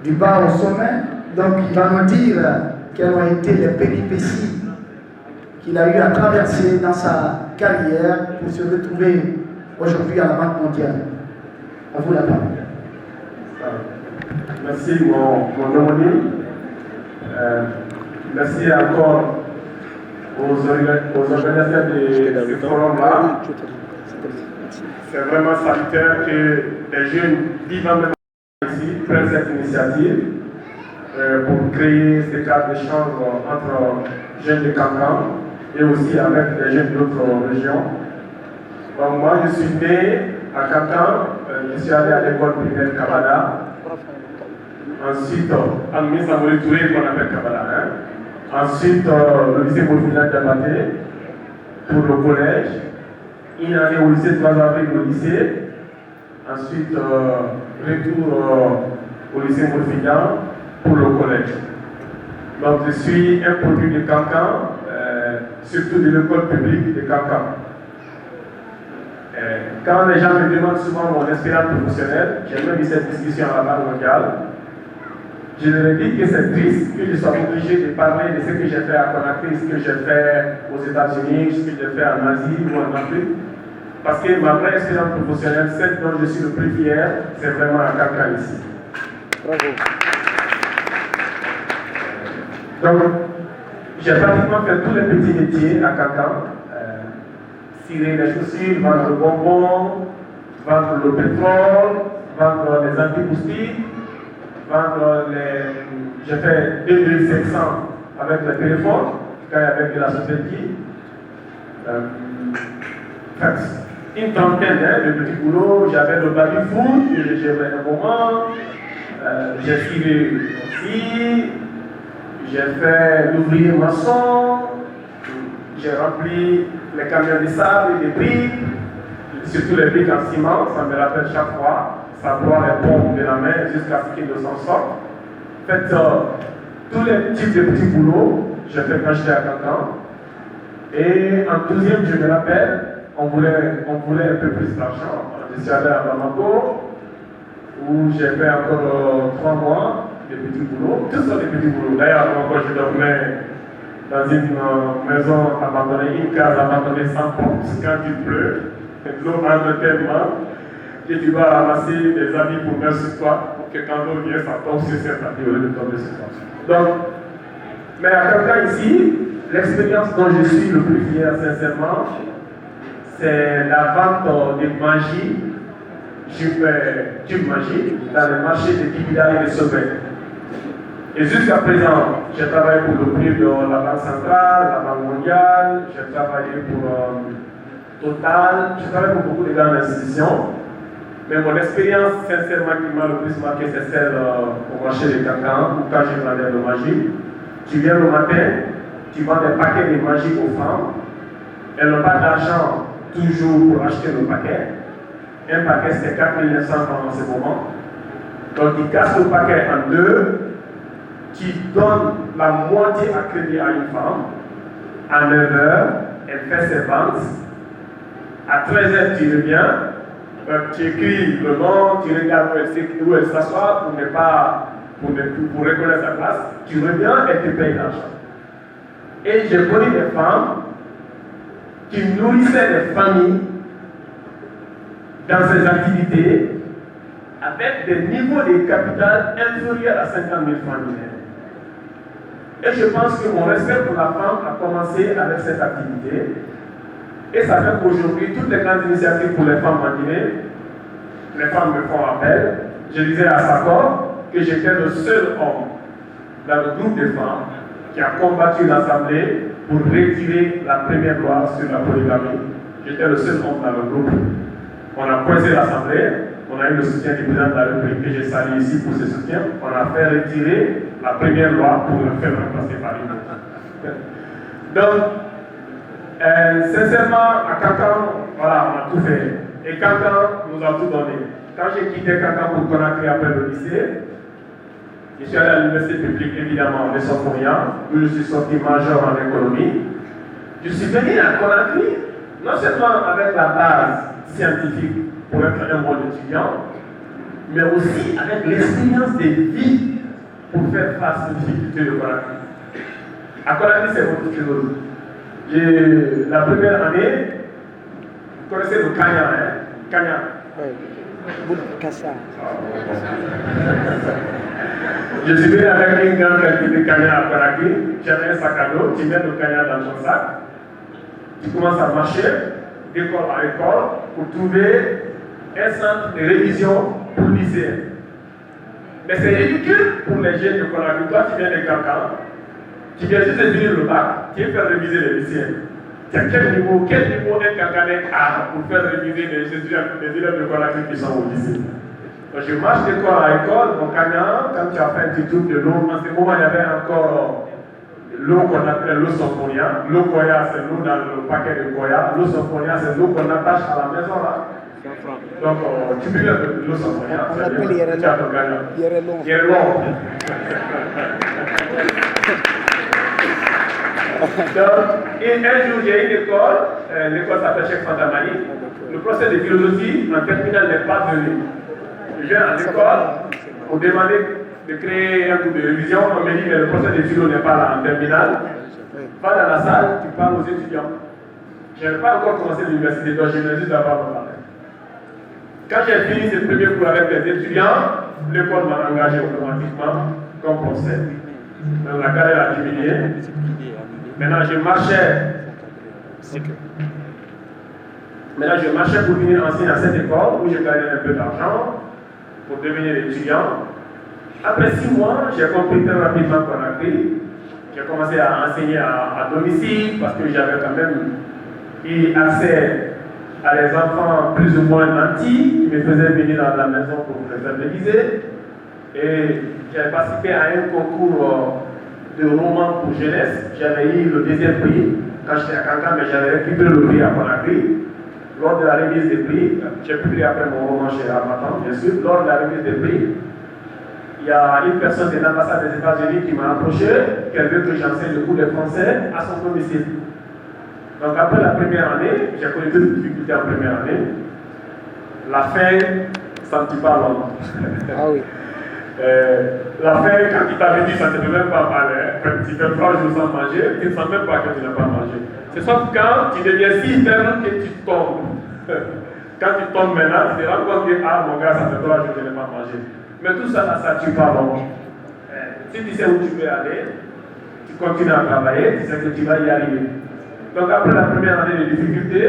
A: du bas au sommet. Donc, il va nous dire quelles ont été les péripéties qu'il a eu à traverser dans sa carrière pour se retrouver aujourd'hui à la Banque mondiale. À vous la parole.
C: Merci mon homonyme. Merci encore aux organisateurs de ce forum-là. C'est vraiment salutaire que les jeunes vivant même ici prennent cette initiative pour créer ce cadre d'échange entre jeunes de Kankan et aussi avec les jeunes d'autres régions. Donc moi, je suis né à Kankan, je suis allé à l'école primaire Kabada. Ensuite, en ministre Amouri Touré, qu'on appelle Kabada. Ensuite, le lycée Bourfina Diabaté pour le collège. Une année au lycée 3 avril au lycée. Ensuite, retour au lycée Bourfina pour le collège. Donc, je suis un produit de Kankan, surtout de l'école publique de Kankan. Quand les gens me demandent souvent mon expérience professionnelle, j'ai même eu cette discussion à la Banque mondiale. Je leur ai dit que c'est triste que je sois obligé de parler de ce que j'ai fait à Conakry, ce que j'ai fait aux États-Unis, ce que j'ai fait en Asie ou en Afrique. Parce que ma vraie expérience professionnelle, celle dont je suis le plus fier, c'est vraiment à Kankan ici.
A: Bravo.
C: Donc, j'ai pratiquement fait tous les petits métiers à Kankan. Cirer les chaussures, vendre le bonbon, vendre le pétrole, vendre les antiboustiques, vendre les... J'ai fait 2500 avec le téléphone, quand il y avait de la société. Une trentaine de petits boulots, j'avais le baby-food, que j'ai géré un moment, j'ai suivi aussi, j'ai fait l'ouvrier maçon, j'ai rempli les camions de sable et des briques, surtout les briques en ciment, ça me rappelle chaque fois, ça broie les pompes de la main jusqu'à ce qu'ils ne s'en sortent. En fait, tous les types de petits boulots, j'ai fait quand j'étais à Kankan. Et en deuxième, je me rappelle, on voulait un peu plus d'argent. Je suis allé à Bamako, où j'ai fait encore 3 mois de petits boulots. Tous sont des petits boulots. D'ailleurs, quand je dormais dans une maison abandonnée, une case abandonnée sans porte, quand il pleut, l'eau entre tellement que tu vas ramasser des habits pour mettre sur toi, pour que quand l'eau vient, ça tombe sur cet habit au lieu de tomber sur toi. Donc, mais à Kankan ici, l'expérience dont je suis le plus fier, sincèrement, c'est la vente de magie, du magie, dans le marché de Kibida et de Sauvé. Et jusqu'à présent, j'ai travaillé pour le prix de la Banque centrale, la Banque mondiale, j'ai travaillé pour Total, j'ai travaillé pour beaucoup de grandes institutions. Mais mon expérience, sincèrement, qui m'a le plus marqué, c'est celle au marché de Cancan, ou quand j'ai vendais de magie. Tu viens le matin, tu vends des paquets de magie aux femmes. Elles n'ont pas d'argent toujours pour acheter le paquet. Un paquet, c'est 4 900 francs en ce moment. Donc, tu casses le paquet en deux, tu donnes la moitié à crédit à une femme. À 9 h, elle fait ses ventes. À 13 h, tu reviens. Tu écris le nom, tu regardes où elle s'assoit pour reconnaître sa place. Tu reviens et tu payes l'argent. Et j'ai connu des femmes qui nourrissaient des familles dans ces activités avec des niveaux de capital inférieurs à 50 000 francs annuels. Et je pense que mon respect pour la femme a commencé avec cette activité. Et ça fait qu'aujourd'hui, toutes les grandes initiatives pour les femmes en Guinée, les femmes me font appel. Je disais à Sakor que j'étais le seul homme dans le groupe de femmes qui a combattu l'Assemblée pour retirer la première loi sur la polygamie. J'étais le seul homme dans le groupe. On a coincé l'Assemblée, on a eu le soutien du président de la République que j'ai salué ici pour ce soutien. On a fait retirer la première loi pour le faire remplacer par une autre. Donc, sincèrement, à Cancan, voilà, on a tout fait. Et Cancan nous a tout donné. Quand j'ai quitté Cancan pour Conakry après le lycée, je suis allé à l'université publique, évidemment, de Sofonia, où je suis sorti major en économie. Je suis venu à Conakry, non seulement avec la base scientifique pour être un bon étudiant, mais aussi avec l'expérience de vie pour faire face aux difficultés de Conakry. À Conakry, c'est autre chose. La première année, vous connaissez le Kanya, hein? Kanya.
D: Oui, Kassa.
C: Je suis venu avec une grande quantité de Kanya à Conakry. J'avais un sac à dos, tu mets le Kanya dans ton sac, tu commences à marcher d'école à école pour trouver un centre de révision pour lycéens. Mais c'est ridicule pour les jeunes de Conakry. Toi, tu viens de Cancan. Tu viens juste de finir le bac, tu veux faire réviser les lycéens. Tu as quel niveau un Cancanais a pour faire réviser les élèves de Conakry qui sont au lycée? Donc je marche d'école à école, mon Cancan, quand tu as fait un petit tour de l'eau, en ce moment il y avait encore l'eau qu'on appelle l'eau Sofonia. L'eau Koya, c'est l'eau dans le paquet de Koya. L'eau Sofonia, c'est l'eau qu'on attache à la maison là. Donc tu buvais de l'eau Sofonia.
D: On l'appelle Yerelon.
C: Yerelon. Donc, un jour, j'ai une école, l'école s'appelle Cheikh Fantamani. Le procès de philosophie en terminale n'est pas venu. Je viens à l'école pour demander de créer un groupe de révision. On me dit que le procès de philo n'est pas là en terminale. Va dans la salle, tu parles aux étudiants. Je n'avais pas encore commencé l'université, donc je venais juste d'avoir mon parler. Quand j'ai fini ce premier cours avec les étudiants, l'école m'a engagé automatiquement comme procès. Donc la carrière a diminué. Maintenant, je marchais pour venir enseigner à cette école où je gagnais un peu d'argent pour devenir étudiant. Après 6 mois, j'ai compris très rapidement Conakry. J'ai commencé à enseigner à domicile parce que j'avais quand même eu accès à les enfants plus ou moins nantis qui me faisaient venir dans la maison pour me faire réviser. Et j'avais participé à un concours de romans pour jeunesse. J'avais eu le 2e prix quand j'étais à Cancan, mais j'avais récupéré le prix à Conakry. Lors de la remise des prix, j'ai publié après mon roman chez Armatan, bien sûr. Lors de la remise des prix, il y a une personne de l'ambassade des États-Unis qui m'a approché, qu'elle veut que j'enseigne le cours de français à son domicile. Donc après la première année, j'ai connu toutes les difficultés en première année. La faim, ça ne tue pas l'homme.
D: Ah oui.
C: La faim, quand il t'avait dit, ça ne te fait même pas mal. Quand tu fais 3 jours sans manger, tu ne sens même pas que tu n'as pas mangé. C'est sauf quand tu deviens si ferme que tu tombes. Quand tu tombes maintenant, tu te rends compte que, ah mon gars, ça fait 3 jours que je n'ai pas mangé. Mais tout ça, ça ne tue pas l'homme. Si tu sais où tu veux aller, tu continues à travailler, tu sais que tu vas y arriver. Donc après la première année de difficulté,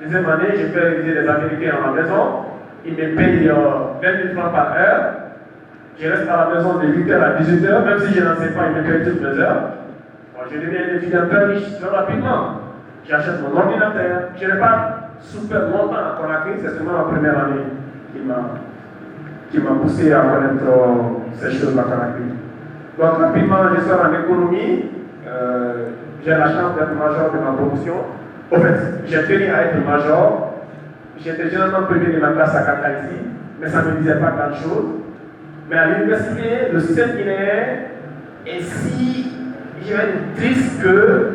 C: deuxième année, je fais réviser les Américains à la maison. Ils me payent 20 000 francs par heure. Je reste à la maison de 8h à 18h, même si je n'en sais pas, il me paye toutes mes heures. Bon, je deviens un étudiant très riche très rapidement. J'achète mon ordinateur. Je n'ai pas souffert longtemps à Conakry, c'est seulement ma première année qui m'a poussé à connaître ces choses à Conakry. Donc rapidement, je sors en économie. J'ai la chance d'être major de ma promotion. En fait, j'ai tenu à être major. J'étais généralement premier de ma classe à Kaka ici, mais ça ne me disait pas grand chose. Mais à l'université, le système guinéen est si triste que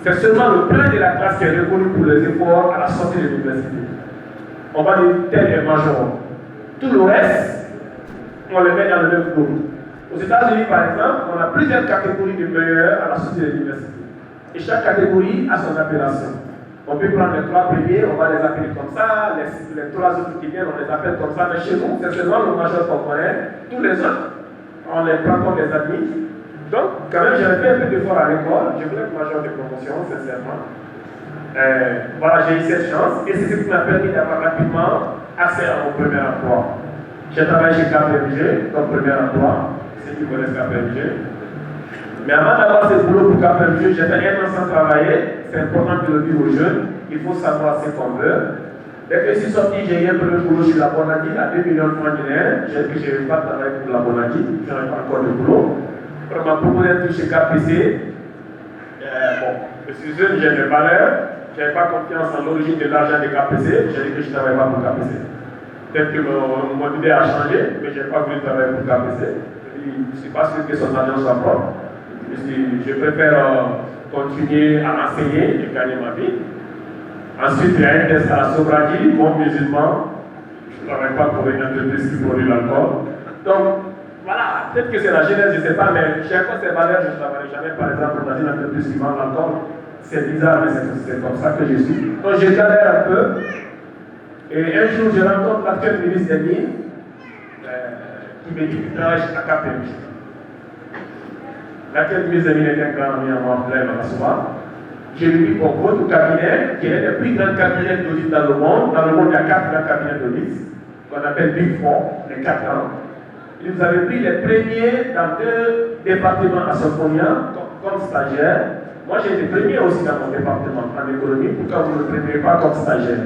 C: c'est seulement le plein de la classe qui est reconnu pour les efforts à la sortie de l'université. On va dire tel est major. Tout le reste, on le met dans le même groupe. Aux États-Unis, par exemple, on a plusieurs catégories de meilleurs à la sortie de l'université. Et chaque catégorie a son appellation. On peut prendre les 3 premiers, on va les appeler comme ça, les 3 autres qui viennent, on les appelle comme ça, mais chez nous, c'est seulement le major qu'on connaît, tous les autres, on les prend comme des amis. Donc, quand même, j'avais fait un peu d'effort à l'école, je voulais être major de promotion, sincèrement. Voilà, j'ai eu cette chance, et c'est ce qui m'a permis d'avoir rapidement accès à mon premier emploi. J'ai travaillé chez KPMG, comme premier emploi, ceux qui connaissent KPMG. Mais avant d'avoir ce boulot pour KPMG, j'ai fait 1 an sans travailler. C'est important de le dire aux jeunes. Il faut savoir ce qu'on veut. Dès que je suis sorti, j'ai eu un premier boulot chez la Bonadi à 2 millions de francs guinéens. J'ai dit que je ne vais pas travailler pour la Bonadi. Je n'avais pas encore de boulot. On m'a proposé d'être chez KPC. Bon, je suis jeune, j'ai des valeurs. Je n'avais pas confiance en l'origine de l'argent de KPC. J'ai dit que je ne travaille pas pour KPC. Peut-être que mon idée a changé, mais je n'ai pas voulu travailler pour KPC. Je ne suis pas sûr que son argent soit propre. Je préfère continuer à enseigner et gagner ma vie. Ensuite, il y a un test à la sobriété, bon musulman. Je ne travaille pas pour une entreprise qui produit l'alcool. Donc, voilà, peut-être que c'est la jeunesse, je ne sais pas, mais j'ai encore ces valeurs, je ne travaille jamais, par exemple, dans une entreprise qui vend l'alcool. C'est bizarre, mais c'est comme ça que je suis. Donc, je galère un peu. Et un jour, je rencontre l'actuel ministre des Mines qui me dit qu'il travaille à KPMG. L'actuel ministre des Mines est un grand ami à moi, Blaise Makassouba. Je lui dis, pour votre cabinet, qui est le plus grand cabinet d'audit dans le monde, il y a 4 grands cabinets d'audit, qu'on appelle Big Four, les 4 ans. Et vous avez pris les premiers dans 2 départements à Sofonia comme stagiaire. Moi, j'ai été premier aussi dans mon département en économie. Pourquoi vous ne le preniez pas comme stagiaire?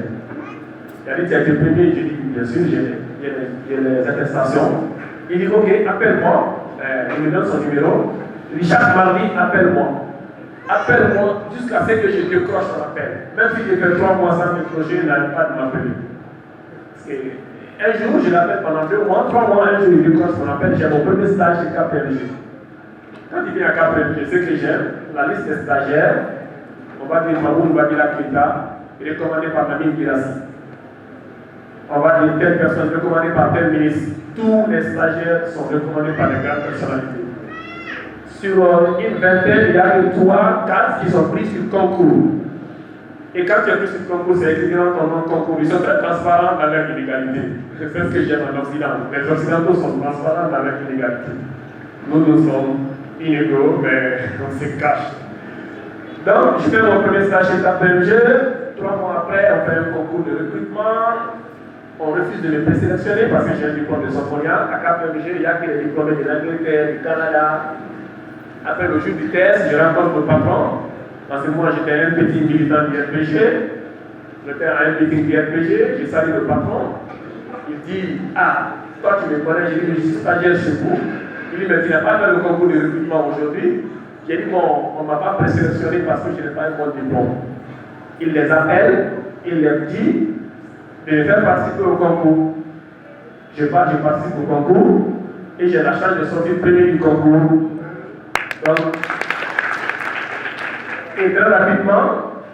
C: Il a dit, tu as été premier. J'ai dit, bien sûr, j'ai les attestations. Il dit, ok, appelle-moi. Il me donne son numéro. Il dit, chaque mardi, appelle-moi. Appelle-moi jusqu'à ce que je décroche son appel. Même si j'ai fait 3 mois sans décrocher, il n'arrive pas de m'appeler. Un jour, je l'appelle pendant 2 mois, 3 mois, un jour, il décroche mon appel. J'ai mon premier stage chez KPMG. Quand il vient à KPMG, ce que j'aime, la liste des stagiaires, on va dire Mamoun Badila Keita, il est commandé par Mamine Girassi. On va dire telle personne recommandée par tel ministre. Tous les stagiaires sont recommandés par les grandes personnalités. Sur une vingtaine, il y a que 3, 4 qui sont pris sur concours. Et quand tu es pris sur concours, c'est écrit dans ton nom concours. Ils sont très transparents dans leur inégalité. C'est ce que j'aime en Occident. Les Occidentaux sont transparents dans leur inégalité. Nous sommes inégaux, mais on se cache. Donc, je fais mon premier stage chez KPMG. 3 mois après, on fait un concours de recrutement. On refuse de me présélectionner parce que j'ai un diplôme de Sofonia. À KPMG, il n'y a que les diplômés de l'Angleterre, du Canada. Après le jour du test, je rencontre le patron. Parce que moi, j'étais un petit militant du RPG. J'étais à un meeting du RPG. Je salue le patron. Il dit, ah, toi tu me connais, j'ai dit, je suis stagiaire chez vous. Il dit, mais tu n'as pas fait le concours de recrutement aujourd'hui. J'ai dit, bon, on ne m'a pas présélectionné parce que je n'ai pas un bon diplôme. Il les appelle, il leur dit de les faire participer au concours. Je participe au concours et j'ai la chance de sortir premier du concours. Donc, et très rapidement,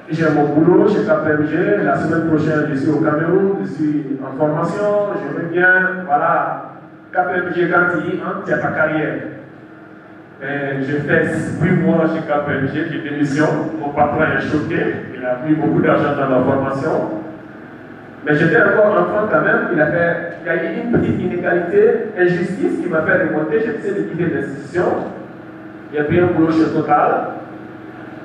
C: j'ai mon boulot chez KPMG. La semaine prochaine, je suis au Cameroun, je suis en formation, je reviens. Voilà, KPMG, quand il dit, tu as ta carrière. Je fais 8 mois chez KPMG, j'ai démission. Mon patron est choqué, il a mis beaucoup d'argent dans ma formation. Mais j'étais encore enfant quand même, il y a eu une petite inégalité, injustice qui m'a fait remonter. J'ai décidé de quitter l'institution. J'ai pris un boulot chez Total.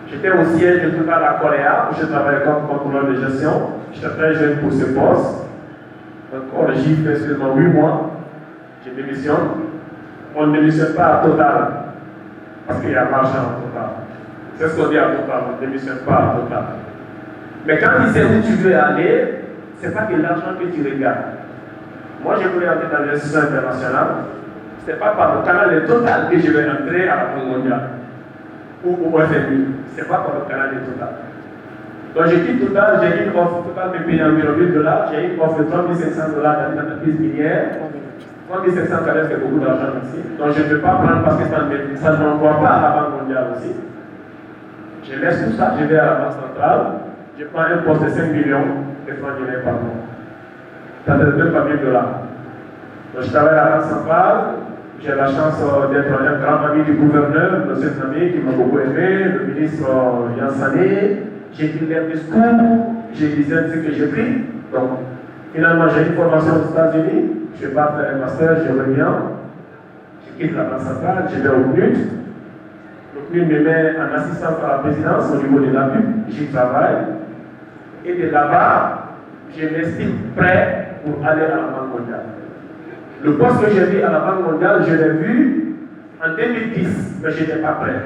C: J'étais au siège de Total à Coréa, où je travaillais comme contrôleur de gestion. J'étais très jeune pour ce poste. Donc, j'y fais seulement 8 mois. Je démissionne. On ne démissionne pas à Total, parce qu'il y a l'argent à Total. C'est ce qu'on dit à Total, on ne démissionne pas à Total. Mais quand il sait où tu veux aller, ce n'est pas que l'argent que tu regardes. Moi, je voulais entrer dans l'institution internationale. Ce n'est pas par le canal de Total que je vais entrer à la Banque mondiale ou au FMI. Ce n'est pas par le canal de Total. Donc, je quitte Total, j'ai une offre. Total me paye environ $1000. J'ai une offre de $3500 dans une entreprise minière. 3500 c'est beaucoup d'argent ici. Donc, je ne peux pas prendre parce que ça ne m'envoie pas à la Banque mondiale aussi. Je laisse tout ça, je vais à la Banque centrale. Je prends un poste de 5 millions de francs guinéens par mois. Ça ne donne pas $1000. Donc, je travaille à la Banque centrale. J'ai la chance d'être un grand ami du gouverneur, M. Nami, qui m'a beaucoup aimé, le ministre Yansane. J'ai écrit les discours, j'ai lisé ce que j'ai pris. Donc, finalement, j'ai une formation aux États-Unis. Je pars faire un master, je reviens. Je quitte la Banque centrale, je vais au CNUD. Le CNUD me met en assistance à la présidence au niveau de la pub. J'y travaille. Et de là-bas, je m'estime prêt pour aller à la Banque mondiale. Le poste que j'ai vu à la Banque mondiale, je l'ai vu en 2010, mais je n'étais pas prêt.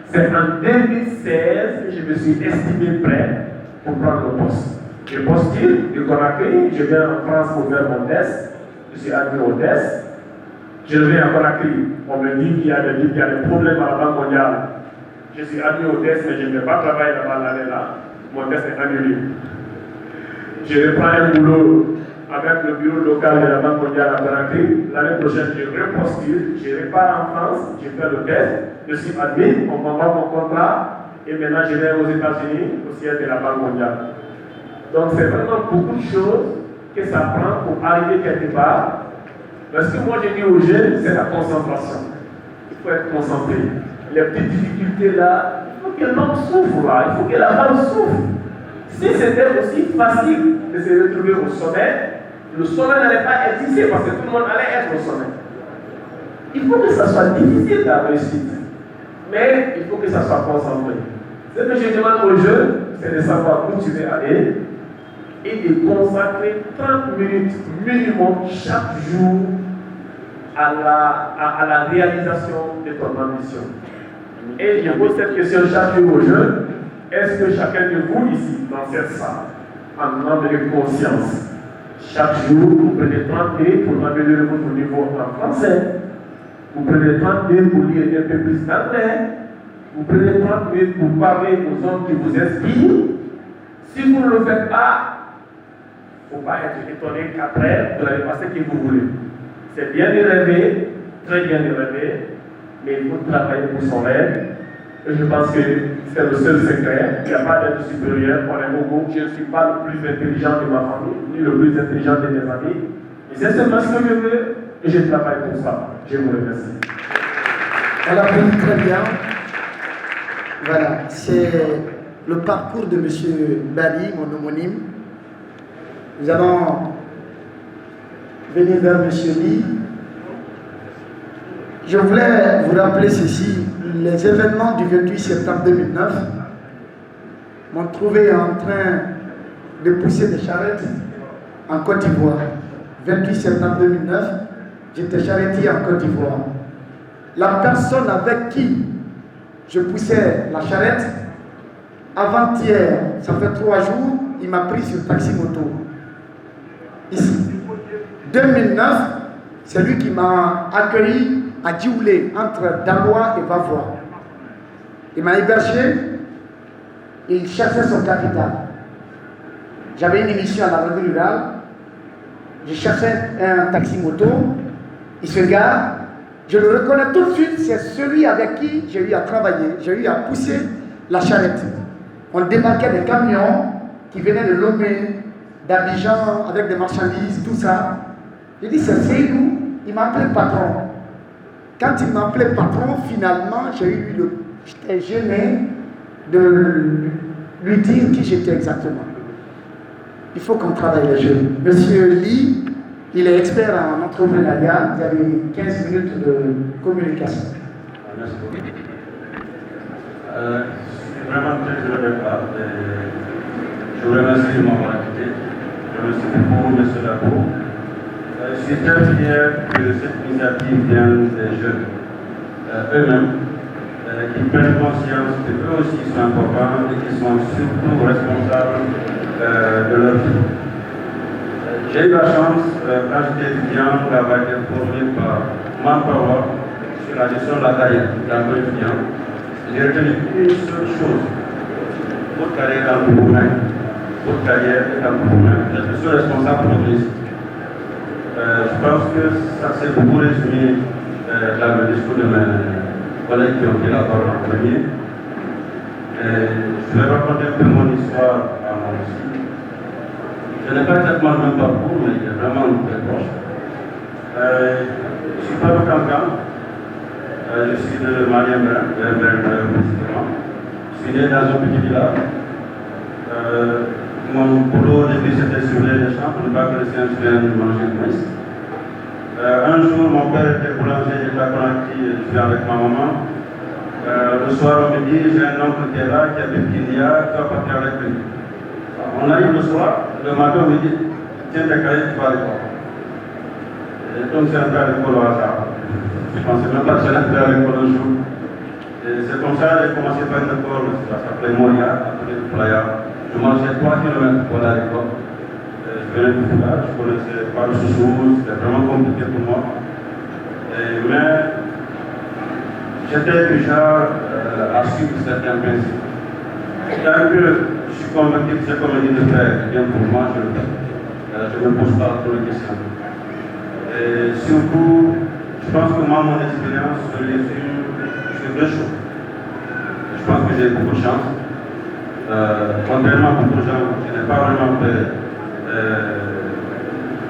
C: C'est en 2016 que je me suis estimé prêt pour prendre le poste. Je postule de Conakry, je viens en France pour faire mon test, je suis admis au test. Je reviens à Conakry, on me dit qu'il y a des problèmes à la Banque mondiale. Je suis admis au test, mais je ne vais pas travailler là-bas l'année là. Mon test est annulé. Je reprends un boulot avec le bureau local de la Banque mondiale à Conakry. L'année prochaine, je repostule, je repars en France, je fais le test, je suis admis, on m'envoie mon contrat, et maintenant je vais aux États-Unis, au siège de la Banque mondiale. Donc c'est vraiment beaucoup de choses que ça prend pour arriver quelque part. Parce que moi je dis aux jeunes, c'est la concentration. Il faut être concentré. Les petites difficultés là, il faut que l'homme souffre là, il faut que la femme souffre. Si c'était aussi facile de se retrouver au sommet, le sommet n'allait pas exister parce que tout le monde allait être au sommet. Il faut que ça soit difficile la réussite, mais il faut que ça soit concentré. Ce que je demande aux jeunes, c'est de savoir où tu veux aller et de consacrer 30 minutes minimum chaque jour à la réalisation de ton ambition. Et je pose cette question chaque jour aux jeunes. Est-ce que chacun de vous ici, dans cette salle, en âme de conscience, chaque jour, vous prenez 30 minutes pour améliorer votre niveau en français, vous prenez 30 minutes pour lire un peu plus d'anglais, vous prenez 30 minutes pour parler aux hommes qui vous inspirent. Si vous ne le faites pas, il ne faut pas être étonné qu'après, vous n'avez pas ce que vous voulez. C'est bien de rêver, très bien de rêver, mais il faut travailler pour son rêve. Et je pense que c'est le seul secret. Il n'y a pas d'être supérieur. On est beaucoup. Je ne suis pas le plus intelligent de ma famille, ni le plus intelligent de mes amis. Mais c'est seulement ce que je veux et je travaille pour ça. Je vous remercie.
A: Elle a pris très bien. Voilà, c'est le parcours de M. Bali, mon homonyme. Nous allons venir vers M. Lee. Je voulais vous rappeler ceci. Les événements du 28 septembre 2009 m'ont trouvé en train de pousser des charrettes en Côte d'Ivoire. 28 septembre 2009, j'étais charretier en Côte d'Ivoire. La personne avec qui je poussais la charrette, avant-hier, ça fait 3 jours, il m'a pris sur taxi moto. Ici. 2009, c'est lui qui m'a accueilli à Dioulé, entre Daloa et Vavois. Il m'a hébergé et il cherchait son capital. J'avais une émission à la radio rurale. Je cherchais un taxi moto. Il se gare. Je le reconnais tout de suite. C'est celui avec qui j'ai eu à travailler. J'ai eu à pousser la charrette. On débarquait des camions qui venaient de Lomé, d'Abidjan, avec des marchandises, tout ça. J'ai dit, c'est Seydou. Il m'a appelé patron. Quand il m'a appelé patron, finalement, j'étais gêné de lui dire qui j'étais exactement. Il faut qu'on travaille les jeunes. Monsieur Lee, il est expert en entrepreneuriat. Vous avez 15 minutes de communication.
E: Merci beaucoup. Je suis vraiment très heureux d'être là. Je vous remercie de m'avoir invité. Je remercie beaucoup M. Labo. Je suis très fier que cette initiative vienne des jeunes eux-mêmes, qui prennent conscience qu'eux aussi sont importants et qui sont surtout responsables de leur vie. J'ai eu la chance, quand j'étais étudiant, d'avoir été formé par Manpower sur la gestion de la carrière d'un étudiant. J'ai retenu une seule chose: votre carrière est dans vos mains. Votre carrière est dans vos mains. Vous êtes le seul responsable de votre réussite. Je pense que ça s'est beaucoup résumé dans le discours de mes collègues qui ont pris la parole en premier. Je vais raconter un peu mon histoire à moi aussi. Je n'ai pas exactement le même parcours, mais il est vraiment très proche. Je suis pas de Cancan. Je suis de Mariembrin, précisément. Je suis né dans un petit village. Mon boulot au début c'était surveiller les champs pour ne pas que les chiens viennent manger le maïs. Un jour, mon père était boulanger, j'étais à Conakry, je suis avec ma maman. Le soir, on me dit, j'ai un oncle qui est là, qui habite Kenya, tu vas partir avec lui. On arrive le soir, le matin, on me dit, tiens tes cahiers, tu vas à l'école. Et donc, c'est un peu à l'école au hasard. Je ne pensais même pas que j'allais faire à l'école un jour. Et c'est comme ça, j'ai commencé par une école, ça s'appelait Moria, après Playa. Je marchais 3 km pour aller à l'école. Je venais du village, je ne connaissais pas le chouchou, c'était vraiment compliqué pour moi. Mais j'étais déjà à suivre certains principes. Tant que je suis convaincu que c'est comme il dit de faire bien pour moi, je le fais. Je ne me pose pas trop de questions. Et surtout, je pense que moi, mon expérience se résume sur 2 choses. Je pense que j'ai beaucoup de chance. Contrairement à beaucoup de gens, je n'ai pas vraiment fait.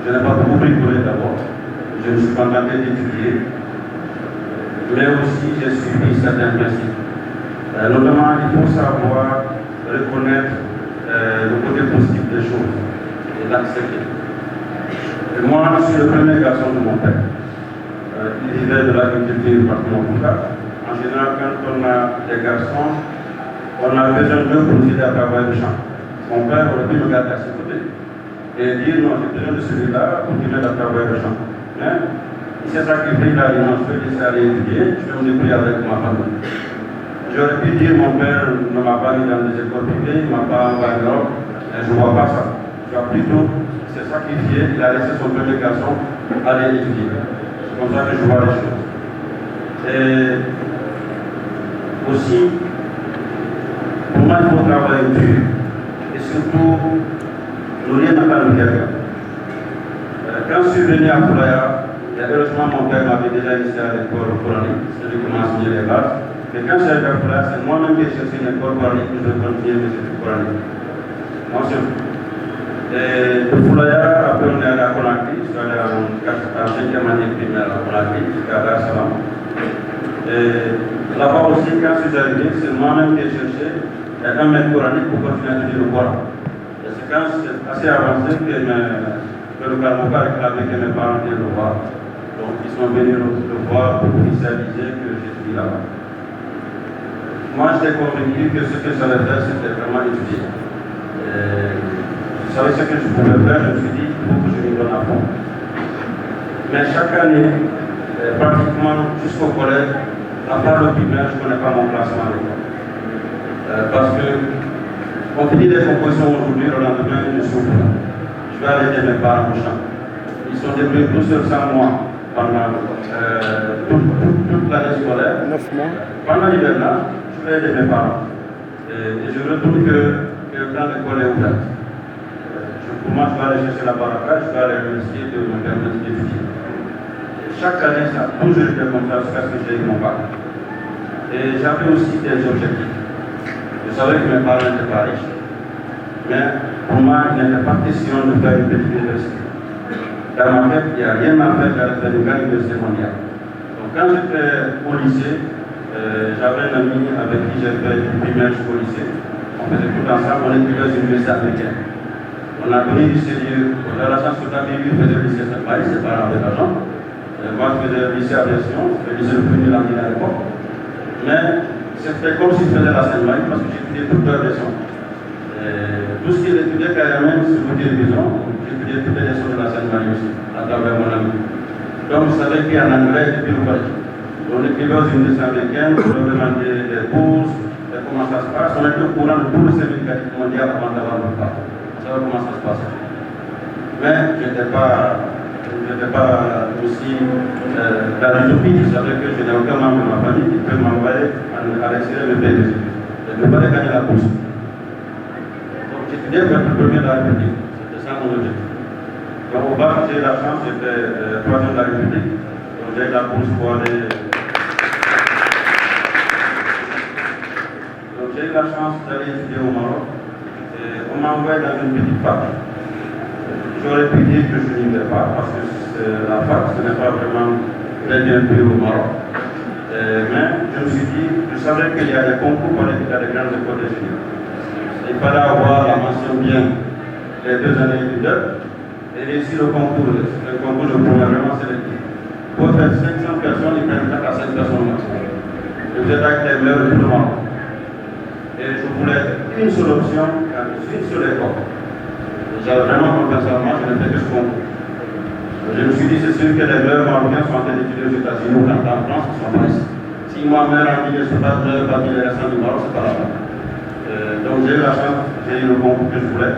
E: Je n'ai pas beaucoup bricolé d'abord. Je me suis contenté d'étudier. Mais aussi, j'ai suivi certains principes. Notamment, il faut savoir reconnaître le côté positif des choses et l'accepter. Et moi, je suis le premier garçon de mon père. Il vivait de l'agriculture partout dans mon cas. En général, quand on a des garçons, on a besoin d'eux pour nous aider à travailler le champ. Mon père aurait pu me garder à ses côtés et dire non, j'ai besoin de celui-là pour qu'il m'aide à travailler le champ. Mais il s'est sacrifié, il a dit non, je vais laisser aller étudier, je vais me débrouiller avec ma famille. J'aurais pu dire mon père ne m'a pas mis dans des écoles privées, il ne m'a pas envoyé en Europe, et je ne vois pas ça. Je vois plutôt s'est sacrifié, il a laissé son premier garçon aller étudier. C'est comme ça que je vois les choses. Et aussi, pour moi, il faut travailler dur et surtout nourrir n'a pas le cœur. Quand je suis venu à Playa, heureusement mon père m'avait déjà initié à l'école coranique, c'est-à-dire qu'on m'a enseigné les bases. Mais quand je suis arrivé à Playa, c'est moi-même qui ai cherché une école coranique pour que je continue mes études coraniques. Et de Playa, après on est allé à Conakry, je suis allé en 5e année primaire à Conakry, jusqu'à Dar es Salaam. Et là-bas aussi, quand je suis arrivé, c'est moi-même qui ai cherché un maître coranique pour continuer à étudier le Coran. Et c'est quand c'est assez avancé que le Kalmoka a réclamé que mes parents viennent le voir. Donc ils sont venus le voir pour officialiser que j'étudie là-bas. Moi j'étais convaincu que ce que je savais faire c'était vraiment étudier. Je savais ce que je pouvais faire, je me suis dit il faut que je m'y donne à fond. Mais chaque année, pratiquement jusqu'au collège, à part le primaire, je ne connais pas mon classement à l'école. Parce que on fait des compositions aujourd'hui, le lendemain, je souffre. Je vais aller aider mes parents au champ. Ils sont débrouillés tout seuls sans moi pendant toute l'année scolaire.
D: 9 mois.
E: Pendant l'hiver-là, je vais aider mes parents. Et je retourne que quand l'école est ouverte. Pour moi, je vais aller chercher la baraka, je vais aller remercier de me permettre d'étudier. Chaque année, ça a toujours été comme ça jusqu'à ce que j'ai eu mon bac. Et j'avais aussi des objectifs. Je savais que mes parents n'étaient pas riches, mais pour moi, il n'était pas question de faire une petite université. Dans ma tête, il n'y a rien à faire, j'allais faire une grande université mondiale. Donc quand j'étais au lycée, j'avais un ami avec qui j'ai fait du primaire jusqu'au lycée. On faisait tout ensemble, on étudiait aux universités américaines. On a donné du sérieux. On a la chance que David faisait le lycée à Paris, ses parents avaient l'argent. Moi, je faisais le lycée aviation, le lycée le premier l'année à l'époque. Mais c'était comme si je faisais la Seine-Marie parce que j'étudiais toute l'aviation. Tout ce qu'il étudiait carrément sur la télévision, j'étudiais toutes les leçons de la Seine-Marie aussi, à travers mon ami écrit en anglais depuis le collège. On écrivait aux universités américaines, on leur demandait des bourses, comment ça se passe. On était au courant de tout le service éducatif mondial avant d'avoir le pas. On savait comment ça se passe. Mais je n'étais pas aussi dans l'utopie. Je savais que je n'ai aucun membre de ma famille qui peut m'envoyer à l'extérieur de pays des études. Je ne peux pas gagner la bourse. Donc j'étudiais pour être le premier de la République. C'était ça mon objectif. Donc au bac, j'ai eu la chance, j'étais troisième de la République. Donc j'ai eu la bourse pour aller. Donc j'ai eu la chance d'aller étudier au Maroc. Et on m'a envoyé dans une petite fac. J'aurais pu dire que je n'y vais pas parce que la fac, ce n'est pas vraiment très bien payé au Maroc. Mais je me suis dit, je savais qu'il y a des concours pour aller à des grandes écoles d'ingénieurs. Il fallait avoir la mention bien les 2 années d'études et réussir le concours de première vraiment sélectif. Pour faire 500 personnes, ils prennent 4 à 5 personnes maximum. Et vous êtes avec les meilleurs de tout le monde. Et je voulais une seule option, une seule école. J'avais vraiment confiance en moi, je ne fais que ce concours. Je me suis dit, c'est sûr que les meilleurs Marocains sont en train d'étudier aux États-Unis ou en France, ils sont pas ici. Si moi-même, en milieu, je ne sais pas, je pas les restants du Maroc, c'est pas là. Donc j'ai eu la chance, j'ai eu le concours que je voulais.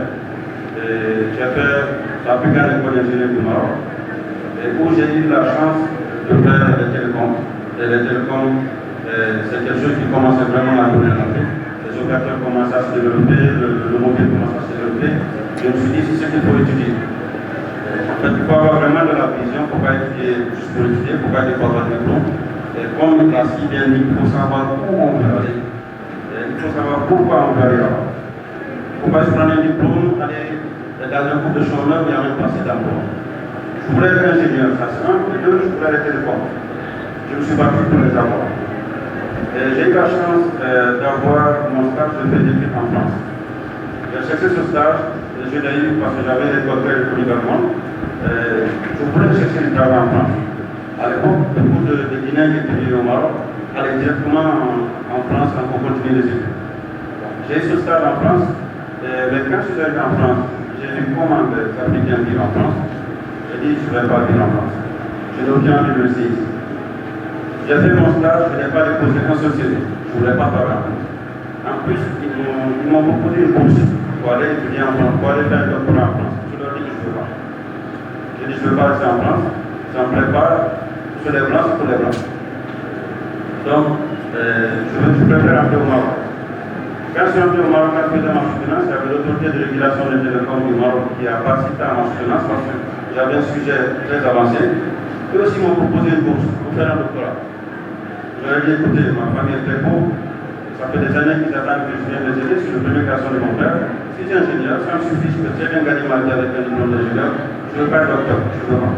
E: J'ai fait la plus grande école d'ingénieur du Maroc, où j'ai eu la chance de faire les télécoms. Et les télécoms, c'est quelque chose qui commence vraiment à donner en Afrique. Les opérateurs commencent à se développer, le mobile commence à se développer. Je me suis dit, c'est ce qu'il faut étudier. En fait, il faut avoir vraiment de la vision, il ne faut pas étudier juste pour étudier, il ne faut pas étudier pour avoir des diplômes. Et comme il l'a si bien dit, il faut savoir où on veut aller. Il faut savoir pourquoi on veut aller là-bas. Il ne faut pas se prendre un diplôme, aller dans un groupe de chômeurs où il n'y a même pas assez d'emploi. Je voulais être ingénieur, ça c'est un, et deux, je voulais aller télécom. Je me suis battu pour les avoir. J'ai eu la chance d'avoir mon stage de fait d'études en France. J'ai cherché ce stage, je l'ai eu parce que j'avais des cocktails également. Je voulais chercher du travail en France. À l'époque, beaucoup de Guinéens qui étaient au Maroc allaient directement en France pour continuer les études. J'ai eu ce stage en France, mais quand je suis arrivé en France, j'ai vu comment les Africains vivent en France. J'ai dit, je ne vais pas vivre en France. Je n'ai aucune envie de le faire. J'ai fait mon stage, je n'ai pas déposé un seul CV. Je ne voulais pas travailler en France. En plus, ils m'ont proposé une bourse pour aller étudier en France, pour aller faire un doctorat en France. Je leur ai dit que je ne veux pas. J'ai dit, je ne veux pas rester en France, ça me plaît pas. Sur les blancs, c'est pour les blancs. Donc, je préfère rentrer au Maroc. Quand je suis rentré au Maroc, quand je faisais ma soutenance, il y avait l'autorité de régulation des télécoms du Maroc qui a participé à ma soutenance parce que j'avais un sujet très avancé. Eux aussi m'ont proposé une bourse pour faire un doctorat. Je leur ai dit, écoutez, ma famille est très pauvre. Ça fait des années qu'ils attendent que je vienne les aider sur le premier garçon de mon père. Si j'ai ingénieur, ça me suffit, je peux très bien gagner ma vie avec un diplôme d'ingénieur. Je ne veux pas être docteur, je veux pas.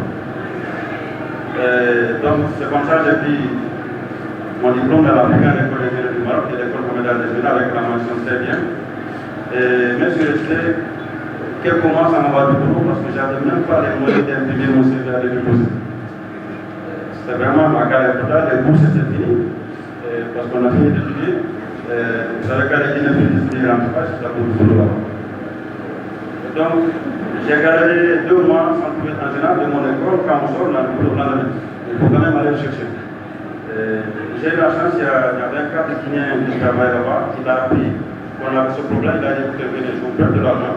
E: Donc c'est comme ça que j'ai pris mon diplôme dans la plus grande école d'ingénieur du Maroc, qui est l'école communale d'ingénieur avec la mention très bien. Mais je suis resté quelques mois sans avoir de boulot parce que je n'avais même pas les moyens d'imprimer mon CV à l'époque. C'était vraiment ma carrière totale, les bourses étaient finies, parce qu'on a fini d'étudier. Vous savez qu'à l'étudier, on finit d'étudier en tout cas, c'est la bourse de boulot là. Donc, j'ai galéré 2 mois sans trouver en général de mon école. Quand on sort, on a le boulot dans la vie. Il faut quand même aller le chercher. J'ai eu la chance, il y avait un cadre Guinéen qui travaille là-bas, qui a appris qu'on avait ce problème. Il a dit, écoutez, venez, je vous prête de l'argent.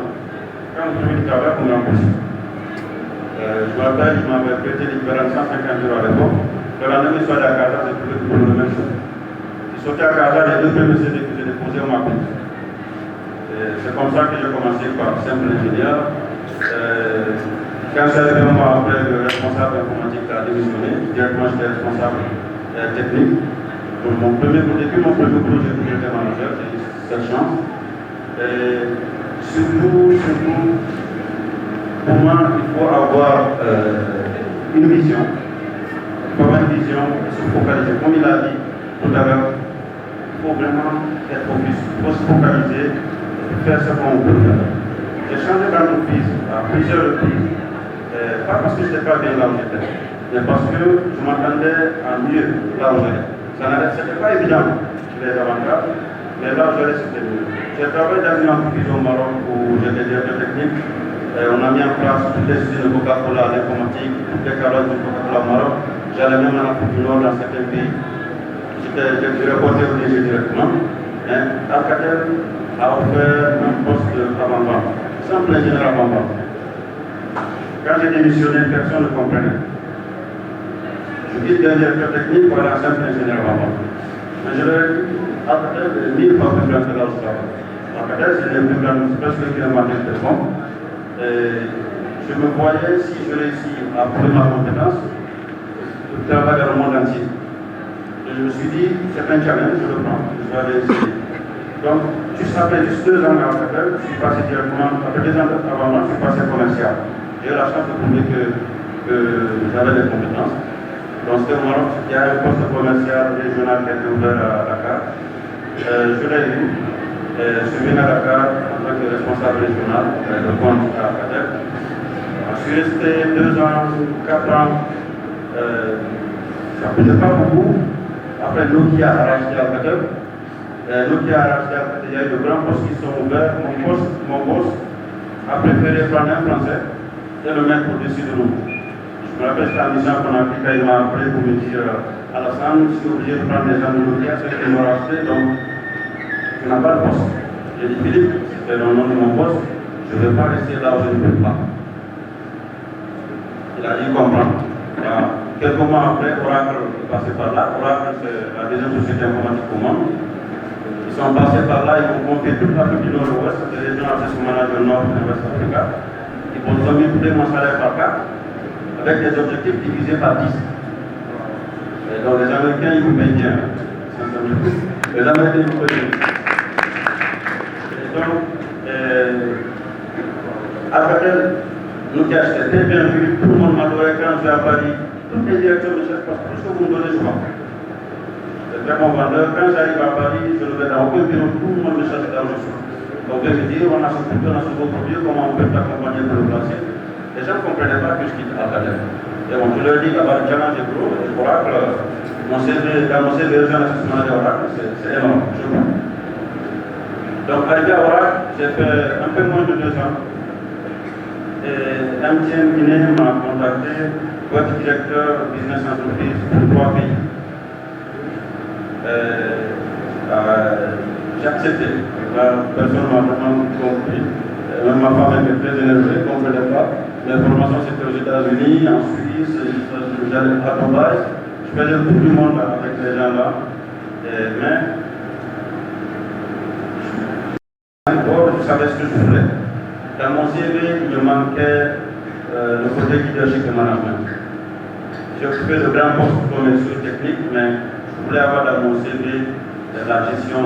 E: Quand vous trouvez du travail, vous me remboursez. Je me rappelle, il m'avait prêté l'équivalent de 150 € à l'époque. Le lendemain, je suis allé à Casa, j'ai trouvé du boulot de même chose. Je suis sorti à Casa, les 2 premiers CD que j'ai déposés, on m'a pris. C'est comme ça que j'ai commencé par simple ingénieur. Quand je suis arrivé un mois après, le responsable informatique a démissionné. Directement, j'étais responsable technique. Donc, depuis mon premier projet que j'étais manager, j'ai eu cette chance. Et surtout, pour moi, il faut avoir une vision. Il faut avoir une vision et se focaliser. Comme il a dit tout à l'heure, il faut vraiment être focus. Il faut se focaliser. Faire ce qu'on peut faire. J'ai changé d'entreprise à plusieurs reprises, pas parce que je n'étais pas bien là où j'étais, mais parce que je m'attendais à mieux là où j'allais. Ce n'était pas évident, les avantages, mais là où j'allais, c'était mieux. J'ai travaillé dans une entreprise au Maroc où j'étais directeur technique. On a mis en place toutes les usines de Coca-Cola, l'informatique, toutes les carottes de Coca-Cola au Maroc. J'allais même en Afrique du Nord dans certains pays. J'étais reporté au DG directement. Alcatel a offert un poste d'avant-vente, simple ingénieur avant-vente. Quand j'ai démissionné, personne ne comprenait. Je quitte d'un directeur technique pour aller en simple ingénieur avant-vente. Mais je leur ai dit, Alcatel est 1000 fois plus grand que là où je travaille. Alcatel, c'est le plus grand, presque le kilomètre de fond. Je me voyais, si je réussis à prouver ma compétence, travailler dans le monde entier. Et je me suis dit, c'est un challenge, je le prends, je vais aller essayer. Donc, juste après juste 2 ans à Alcatel, je suis passé directement, après 2 ans avant moi, je suis passé commercial. J'ai eu la chance de prouver que j'avais des compétences. Donc, c'était au Maroc, il y a un poste commercial régional qui a été ouvert à Dakar. Je l'ai eu. Je suis venu à Dakar en tant que responsable régional de compte à Alcatel. Je suis resté 2 ans, 4 ans. Ça ne faisait pas beaucoup. Après, Nokia a racheté Alcatel. Nokia a racheté Alcatel. Il y a eu de grands postes qui sont ouverts. Mon boss a préféré prendre un Français et le mettre au-dessus de nous. Je me rappelle, c'était en mission qu'on a pris quand il m'a appelé pour me dire Alassane, je suis obligé de prendre des gens de Nokia, ceux qui m'ont racheté, donc tu n'as pas de poste. J'ai dit Philippe, c'est le nom de mon poste, je ne vais pas rester là où je ne peux pas. Il a dit comprendre. Quelques mois après, Oracle est passé par là. Oracle, c'est la deuxième société informatique au monde. Ils sont passés par là, ils ont compté toute l'Afrique du Nord et de l'Ouest, les régions Access Manager Nord et West Africa. Ils ont multiplié mon salaire par 4, avec des objectifs divisés par 10. Et donc les Américains, ils vous payent bien. Les Américains, ils vous payent bien. Et donc, Alcatel, nous qui achetons, très bien vu, tout le monde m'adorait quand je vais à Paris. Toutes les directeurs me cherchent parce que tout ce que vous me donnez, je crois. C'est très bon vendeur. Quand j'arrive à Paris, je ne vais dans aucun bureau, tout le monde me cherche là où je suis. Donc, je me dis, on a ce produit, on a ce beau produit, comment on peut t'accompagner pour le placer. Les gens ne comprenaient pas que je quitte Alcatel. Et bon, je leur dis là-bas, le challenge est gros, et Oracle, dans mon CV, les gens assistant à Oracle, c'est énorme, je crois. Donc, arrivé à Oracle, j'ai fait un peu moins de 2 ans. Et MTN Guinée m'a contacté pour être directeur business entreprise pour 3 pays. J'ai accepté. Personne ne m'a vraiment compris. Même ma femme était très énervée, ne comprenait pas. Mes formations c'était aux États-Unis, en Suisse, j'allais à Dubaï. Je faisais le tour du monde avec ces gens-là. Mais je savais ce que je voulais. Dans mon CV, il me manquait le côté leadership et management. J'ai occupé de grands postes commerciaux techniques, mais je voulais avoir dans mon CV la gestion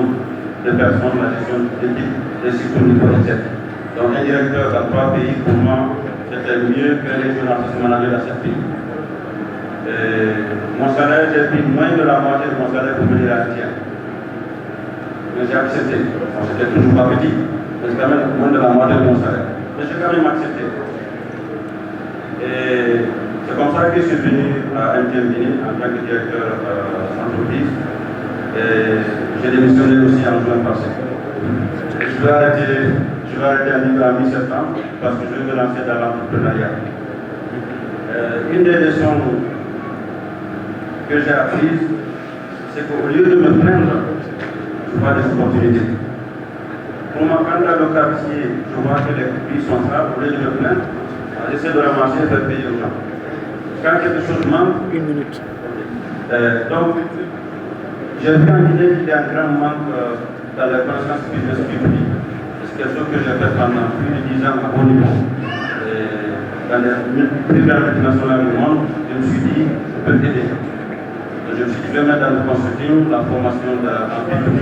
E: des personnes, la gestion d'équipe, et surtout au niveau des têtes. Donc un directeur dans 3 pays, pour moi, c'était mieux qu'un régional manager dans 7 pays. Mon salaire, j'ai pris moins de la moitié de mon salaire pour venir à Tien. Mais j'ai accepté. Bon, c'était toujours pas petit. C'est quand même moins de la moitié de mon salaire. Mais j'ai quand même accepté. Et c'est comme ça que je suis venu à MTN Guinée en tant que directeur d'entreprise. Et j'ai démissionné aussi en juin passé. Je vais arrêter à mi-septembre parce que je vais me lancer dans l'entrepreneuriat. Une des leçons que j'ai apprises, c'est qu'au lieu de me plaindre, je vois des opportunités. Pour ma candidat au quartier, je vois que les prix sont là, au lieu de me plaindre, j'essaie de ramasser et de payer aux gens. Quand quelque chose manque,
D: 1 minute.
E: Donc, j'ai vu en Guinée qu'il y a un grand manque dans les connaissances business publiques. C'est quelque chose que j'ai fait pendant plus de 10 ans à haut niveau. Dans les plus grandes multinationales du monde, je me suis dit, je peux t'aider. Je me suis dit, je vais mettre dans le consulting la formation en B2B.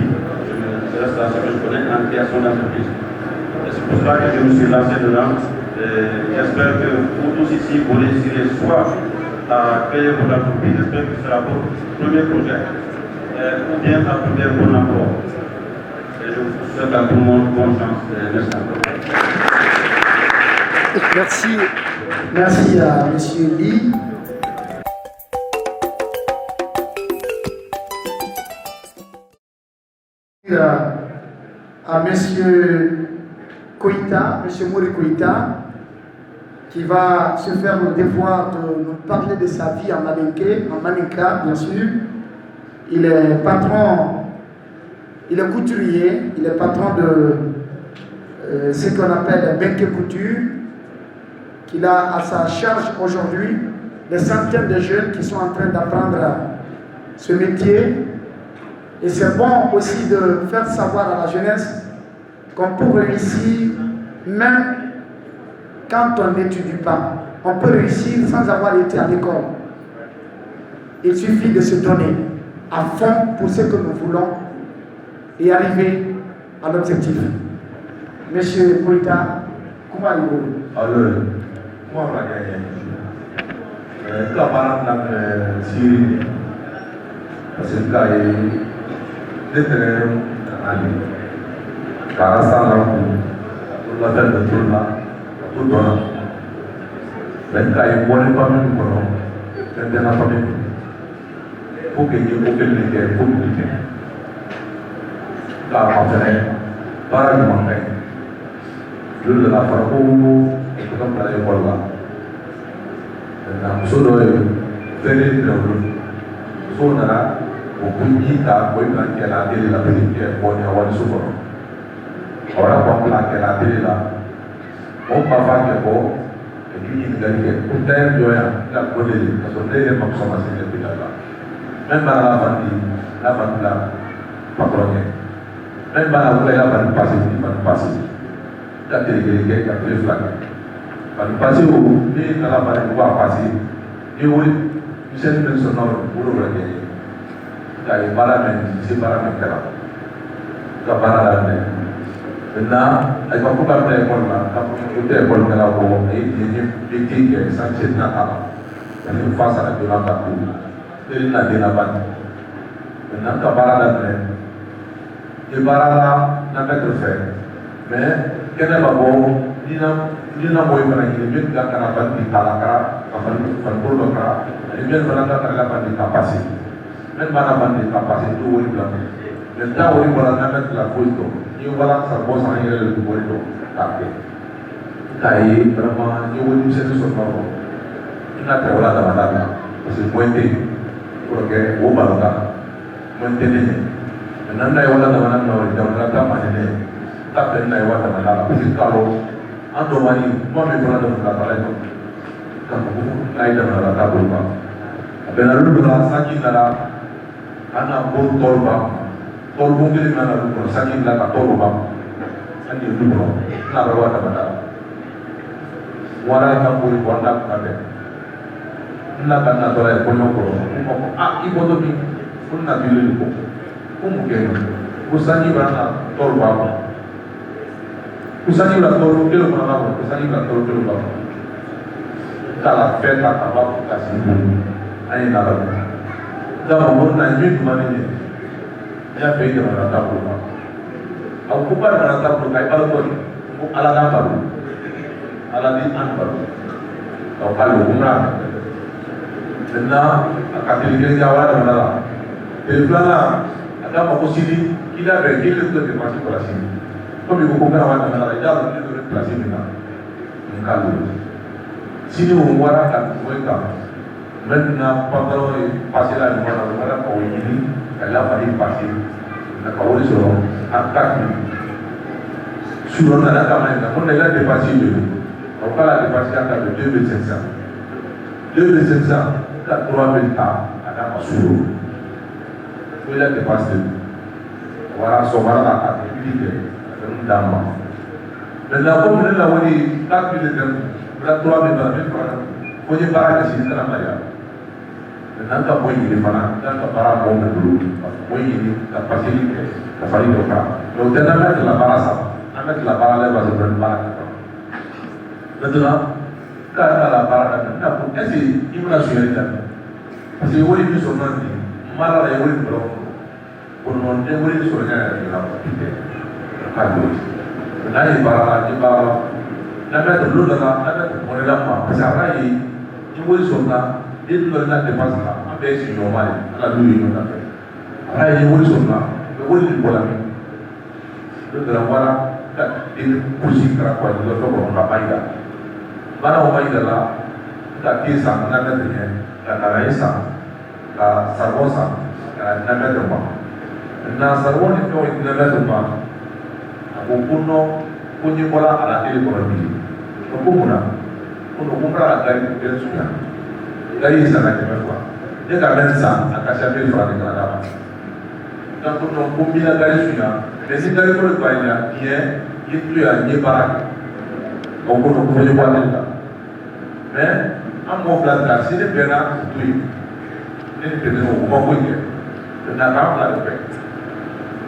E: C'est ça que je connais en création d'entreprise. C'est pour cela que je me suis lancé dedans. J'espère que vous tous ici, vous réussirez soit à créer votre entreprise, j'espère que ce sera votre premier projet, ou bien à trouver un bon emploi. Et je vous souhaite à tout le monde bonne chance. Merci encore.
A: Merci. Merci à M. Lee. À M. Koïta, M. Mouri Koïta, qui va se faire le devoir de nous parler de sa vie en Maninka, bien sûr. Il est patron, il est couturier, il est patron de ce qu'on appelle Benke Couture, qu'il a à sa charge aujourd'hui des centaines de jeunes qui sont en train d'apprendre ce métier. Et c'est bon aussi de faire savoir à la jeunesse qu'on peut réussir même quand on n'étudie pas. On peut réussir sans avoir été à l'école. Il suffit de se donner à fond pour ce que nous voulons et arriver à l'objectif. Monsieur Koïta, comment allez-vous?
F: Alors, moi, je vais gagner. Quand on a Syrie, parce que là, il est très allé. Car ça, là, on l'a fait de tout là, tout dans là. Mais quand il ne pas même pour nous, il n'a pas même. Pour que Dieu, pour que les guerres, pour que les guerres. Car on fait, par exemple, le de la parcours, et comme la école là. Maintenant, solo est très bien. Solo là, au bout de la qui est la télé, la télé qui est bonne, on va le souffrir. On va prendre la qui est la télé là. On va faire que bon, et puis il y a des peut-être la bonne télé, parce qu'on est pas besoin de se faire là. Même dans la bande là, pas prendre. Même dans la bande là, pas passer. La télé qui est la télé flaque. Quand vous passez au bout, vous allez passer. Et oui, vous savez que ce nom, vous le regardez. Il y a des paramètres, c'est paramètres là. Il y a des paramètres. Maintenant, il va pas faire l'école là. Quand vous faites l'école là, vous avez des petits qui sont sans là. Il faut faire ça avec la parcours. Il y a des paramètres. Maintenant, il y a des paramètres. Les paramètres, n'a pas de fait. Mais, quel est le bon? Il n'a pas eu de temps à la bande de Talakara, à la bande de Kara, et bien de la bande de Kapasi. Même dans la bande de Kapasi, tout est blanc. Le temps où il va mettre la photo, il va sa bosse en hier le photo. Taïe, vraiment, il va nous faire ce moment. Il n'a pas eu la bande, parce que pointé, pour que au balada, pointé. Maintenant, il y a la bande, il y a la bande. Tapi naik wadah malah, kalau anda mani, mami pernah dapat kata lain, kamu naik dalam kata berubah. Benar benar sakit dalam, anak pun tol mungkin mana pun sakit dalam tol berubah, sakit berubah, nak wadah malah. Wadah kamu pun wadah kata, nak kena tolak penyokong, ibu tu ni, pun nak pilih ibu, mungkin, usahanya berana tol berubah. Usani la toro kilo para usani la toro kilo para kala feta kaba kasi ai na la da mo na ni mani ya pe de na ta ko au kupar na ta ko kai palo ko ala na pa ala di an pa au palo una na akatili ke jawa na la el plana ada mo ko sidi kila be kilo to de pasi para sidi. Comme il faut qu'on ait un regard, on est placé maintenant. Si nous voyons maintenant, pendant passer la nuit, on va pour y elle a fallu passer. La parole est sur un 4 minutes. Sur on a la caméra, on est là dépassé on va la dépasser à 2500. 2500, 3000 tas à la masure. On l'a dépassé. Voilà, son mari a activité. Dama. Maintenant, comme nous l'avons dit, 4 minutes, nous avons 3 minutes, nous avons parlé de ce que nous avons dit. Maintenant, nous avons dit, nous avons parlé de l'eau, nous avons dit, la facilité, la facilité au cas. Nous avons mettre la barre ça, nous avons mettre la barre là, nous avons mettre la barre là. Maintenant, quand la barre là, est-ce qu'il me l'a suivi là? Parce que vous voyez, nous sommes dit, mal à la voie, pour nous demander sur le gars de la facilité. Nah ibarat nama dulu dengan nama orang lama siapa ini ibu sunna itu adalah depas lah apa sih normal ala dulu itu nanti ada ibu sunna ibu di bola itu dalam orang di kursi kerakwan itu tu orang apa ini Mana o mai dala ka kisa na na de ka raisa ka sarvosa ka na na de ma na sarvoni ko na na de ma aku kuno kunyi bola ala tele ko ni ko kumuna kuno kumpra gari ko suya gari sana ke kwa dia ka mensa akasha pe fra de kana dan kuno kumbina gari suya desi gari ko ba ya ye itu ya ni barak ko kuno kunyi bola de mais en mon plan là c'est le bénin tout ni bénin au moins que na ka la de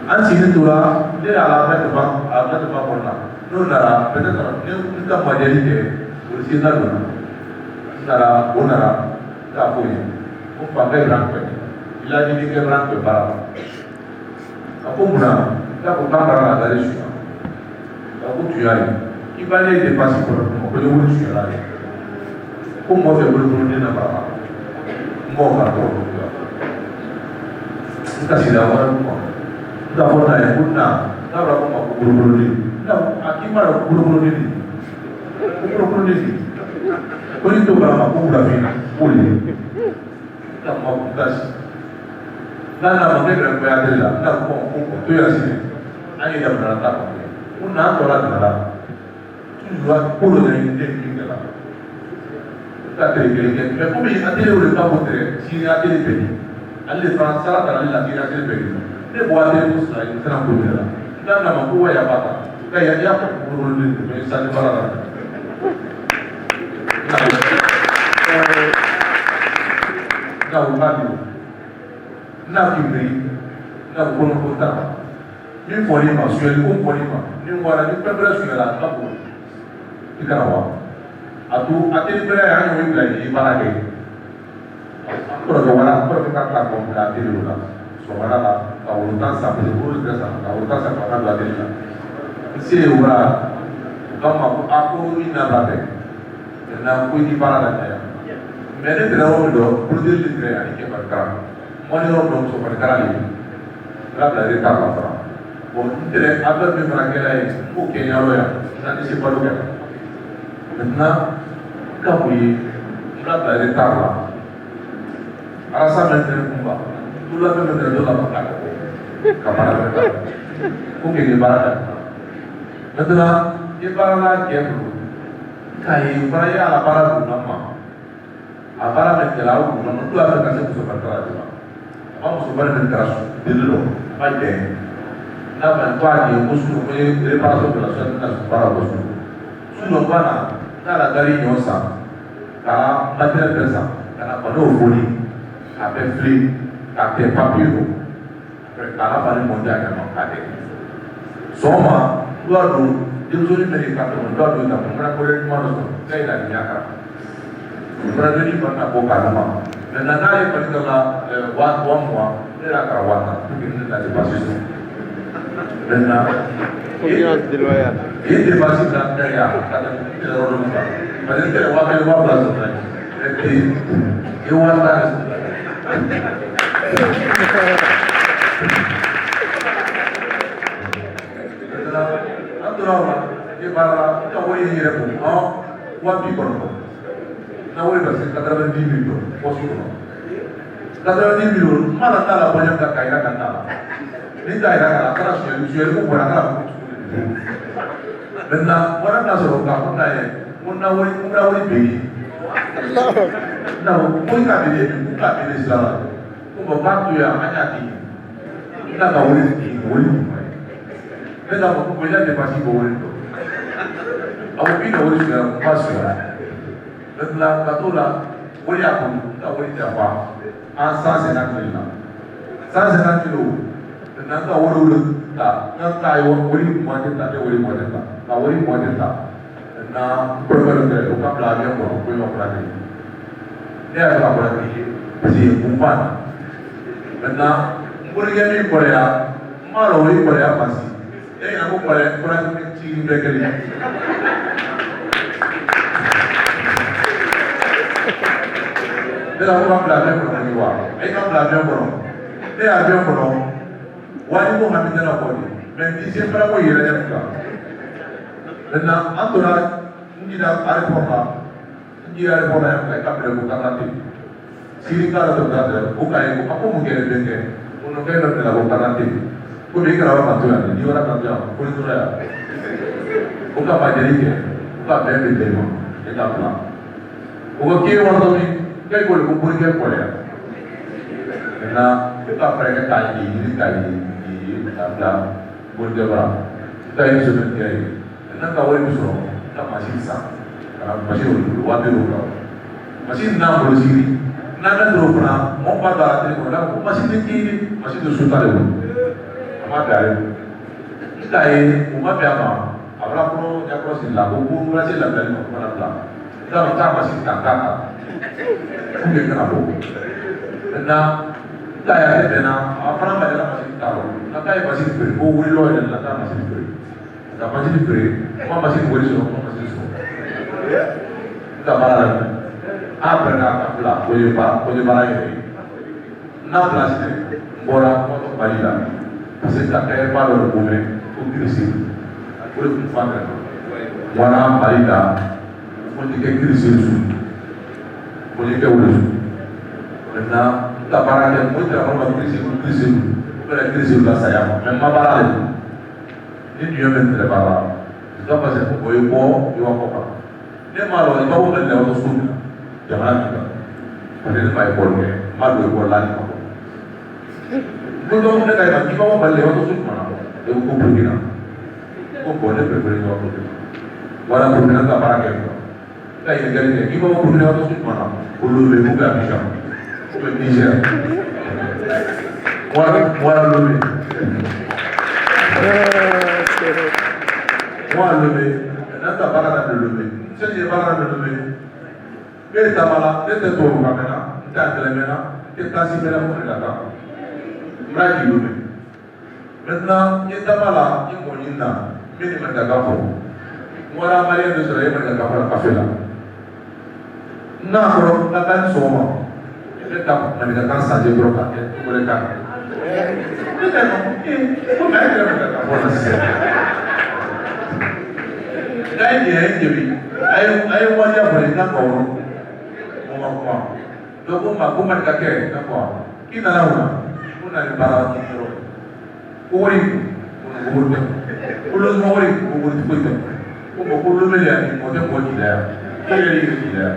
F: an sini tura ni ala bɛ tuma kɔnɔna n'o nana peut-être ni ka majɛli kɛ o si na donna nana o nana k'a fɔ ye ko fakɛ bɛ an fɛ laɲini kɛ bɛ an fɛ baara la a ko munna k'a ko k'an baara la gari suya a ko tuya ye k'i b'a ye dépense kɔnɔ o bɛ wuli suya la ye ko mɔgɔ fɛ bolokolo den na baara la mɔgɔ ka tɔgɔ dɔn n ka sira wɛrɛ kɔnɔ. Dah pernah ya, pernah. Dah berapa mak buru-buru ni? Dah, akibat buru-buru ni. Buru-buru ni. Kau ni tu berapa mak buru-buru ni? Boleh. Dah mak bukas. Dah nak makan kerana kau ada lah. Dah kau tu yang sini. Aye dah berada tak. Kau nak tu lah berada. Tu jual puluh dari ni lah. Tak terikir. Kau ni ada orang tahu ter. Sini ada di peni. Ada transfer ada lagi ada di peni. Ne buat dia pun selain terang berbeda. Dan nama kuah ya bata. Kayak dia pun berulur di misalnya barang. Nah, ubah nah kibri, nah bukan kota. Ni polima, suami pun polima. Ni orang ni pernah suami tak pun. Ikan awak. Atu atin pernah yang ini lagi ibarat ni. Aku dah kawan, aku dah kata kau dah tidur dah. Soalnya urutan sampai sepuluh desa, urutan sampai 14 desa. Isi ura, kamu aku ini nabate, karena aku ini para daya. Mereka tidak mau produksi listrik ini keberkaran. Mana orang belum sempat berkaran ini, berapa dari tahun apa? Bon, tidak ada memang lagi mungkin yang loya, nanti si baru kan. Karena kamu ini berapa dari tahun? Rasa menteri kumbang. Dulu apa benda dulu apa tak? Kamar apa? Mungkin ibarat. Betul ibarat dia dulu. Kayu peraya ala para dulu nama. Apara menjelau dulu nama. Dulu apa kasih musuh perkara dulu. Apa musuh perkara dulu? Baik. Nama tuan dia musuh punya reparasi belasan nas para musuh. Sudah mana? Nala dari nyosa. Kala material besar. Karena penuh buli. Apa free. Kakek papiru, kalau pada muda yang mengkaji, semua dua dulu, jadi mereka tu dua dulu tak pernah boleh manusia, saya dah nyakar. Berada di mana bukan nama, dan nanti pada kalau wan, dia akan wan, mungkin nanti pasti. Dan ini pasti nanti ya, kata kita orang lupa. Pada kita wakil belas jadi iwan taris. Antara dia para kau ini repot, wapi kono. Nawai bersih katakan di biru, posisi. Katakan di biru, mana tala banyak tak kaya kan tala. Ini daerah kalau suara pun berapa. Dan orang nasrul kau munawai begi. Nah, pun kami ini salah. Membantu yang hanya di, kita tahu ini boleh. Kita tahu boleh pasti boleh tu. Aku pilih boleh sudah pasti. Dan katalah boleh aku, tak boleh siapa. Asal senang dulu. Asal senang dulu. Dan nanti orang tak, nanti orang boleh macam tak, boleh macam tak, tak boleh macam tak. Dan berbeza tu, kita belajar orang boleh belajar. Dia akan belajar si umpan. Karena murid ini Korea, malu ini Korea masih. Jadi aku Korea itu cium mereka ni. Dia aku belajar orang ni wah. Aku belajar orang. Dia ada orang. Wah itu kami jangan apa ni. Mesti siapa aku ira dia bukan. Karena antara ini dah ada apa? Il y a un problème, il y a un problème. Si les cas de l'autre, au cas où, à quoi vous avez besoin, on ne fait pas de la volonté. Pour les cas où on a besoin, il y aura besoin, pour les autres. Au cas où il y a même des démons, et là, au cas où on a besoin, quel que le composé est pour elle. Maintenant, après le cas, il y a la bonne débat. Il y a une semaine qui arrive. Maintenant, quand on est sur la machine, ça, la machine, on va dire, machine n'a pas de n'a pas on va dans la télé, machine de soutien. On va faire. Il y a on va faire avant pour y accrocher là, pour placer la belle, on va la placer. Dans le temps, machine t'attend. Vous mettez la peau. Maintenant, il y a maintenant, après on va la machine t'attend. La taille machine près, au bout de l'eau, la taille machine près. La machine près, moi machine près sur, moi machine sur. La barre. Après la on y va n'a placé voilà notre mari là parce que la terre pas le moment pour crisser pour le faire voilà mari là pour dire que crisser pour dire que maintenant la barre est muy travaillée crisser pour la crisser là ça y a même ma barre ni Dieu me très barre ça passe pour y voir il va pas les malheurs il va vous mettre dans le sous jangan juga. Padahal mai boleh, malu bola ni apa. Kalau kita kaya kita mau balik waktu itu mana? Itu kumpul kita. Kumpul ni berbeza waktu itu. Walau berbeza tak parah kita. Kaya negara ni kita mau kumpul waktu itu mana? Ulu lebih muka bisa. Bisa. Walau lebih. Walau lebih. Nanti parah tak lebih. Saya parah lebih. Kita malah, kita tahu kamera, kita telemena, kita si mera pun ada. Mereka juga. Maintenant, kita malah, yang monina, mini mereka kafu. Muara Maria tu serai mereka kafu kafela. Nah, kalau kita semua, kita mereka kan saja berokat, mereka. Kita mereka kafu nasi. Ini jadi, ayo wajah mereka kau. Donc on m'a dit d'accord qui n'a pas on a le barrage qui est oui on le mori on le peut on le met là on te pose là qui est là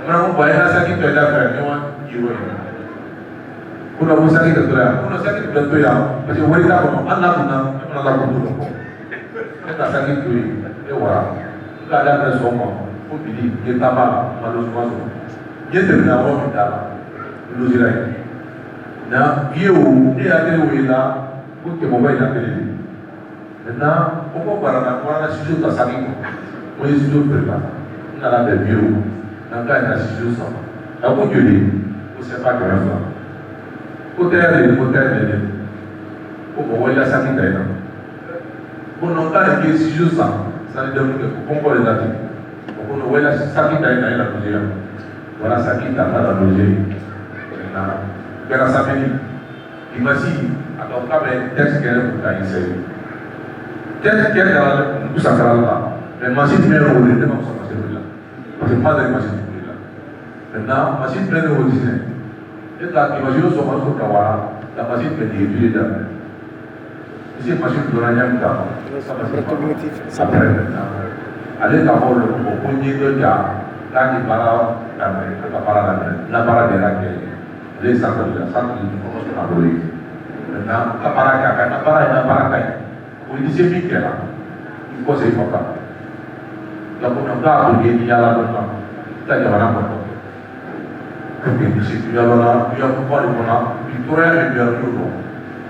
F: maintenant on va aller à ça qui te da faire on y va on a besoin ça qui te là on a ça qui te doit là parce que on est là comme Allah on a la pour c'est ça qui te et voilà là là c'est comment on dit que t'as mal malheureusement il y a des gens qui ont été là. Na vieux, il y a des gens qui ont été là. Maintenant, on peut parler de la situation de sa vie. On est sur le plan. On a des vieux. On a des situations. La bonne Dieu, on ne sait pas comment faire. Côté aller, on peut voir la santé. On a des situations. Ça veut dire qu'on peut les attirer. On peut voir la santé dans la mesure. Voilà ça qui t'a pas logé. Grâce à Béni, il m'a dit, alors quand même, texte qu'elle a essayé. Texte qu'elle a tout ça là. Mais machine pleine au lieu de ma machine là. Parce que pas de machine là. Maintenant, machine pleine au lieu. Et là, imagine son machine au Kawara, la machine pleine est utilisée dans le. Ici, machine de la Nyam Kawara. Ça prend maintenant. Allez d'abord le premier de Dia. Quand il parle, la parole de laquelle les centres de la santé commencent à brûler. Maintenant, la parole est la parole. Vous dites c'est vite là. Il faut se faire. Donc on a pas de gagner à la bonne. T'as déjà la bonne. Quand tu dis tu as la, tu as pas le bon. Tu pourrais le bien le bon.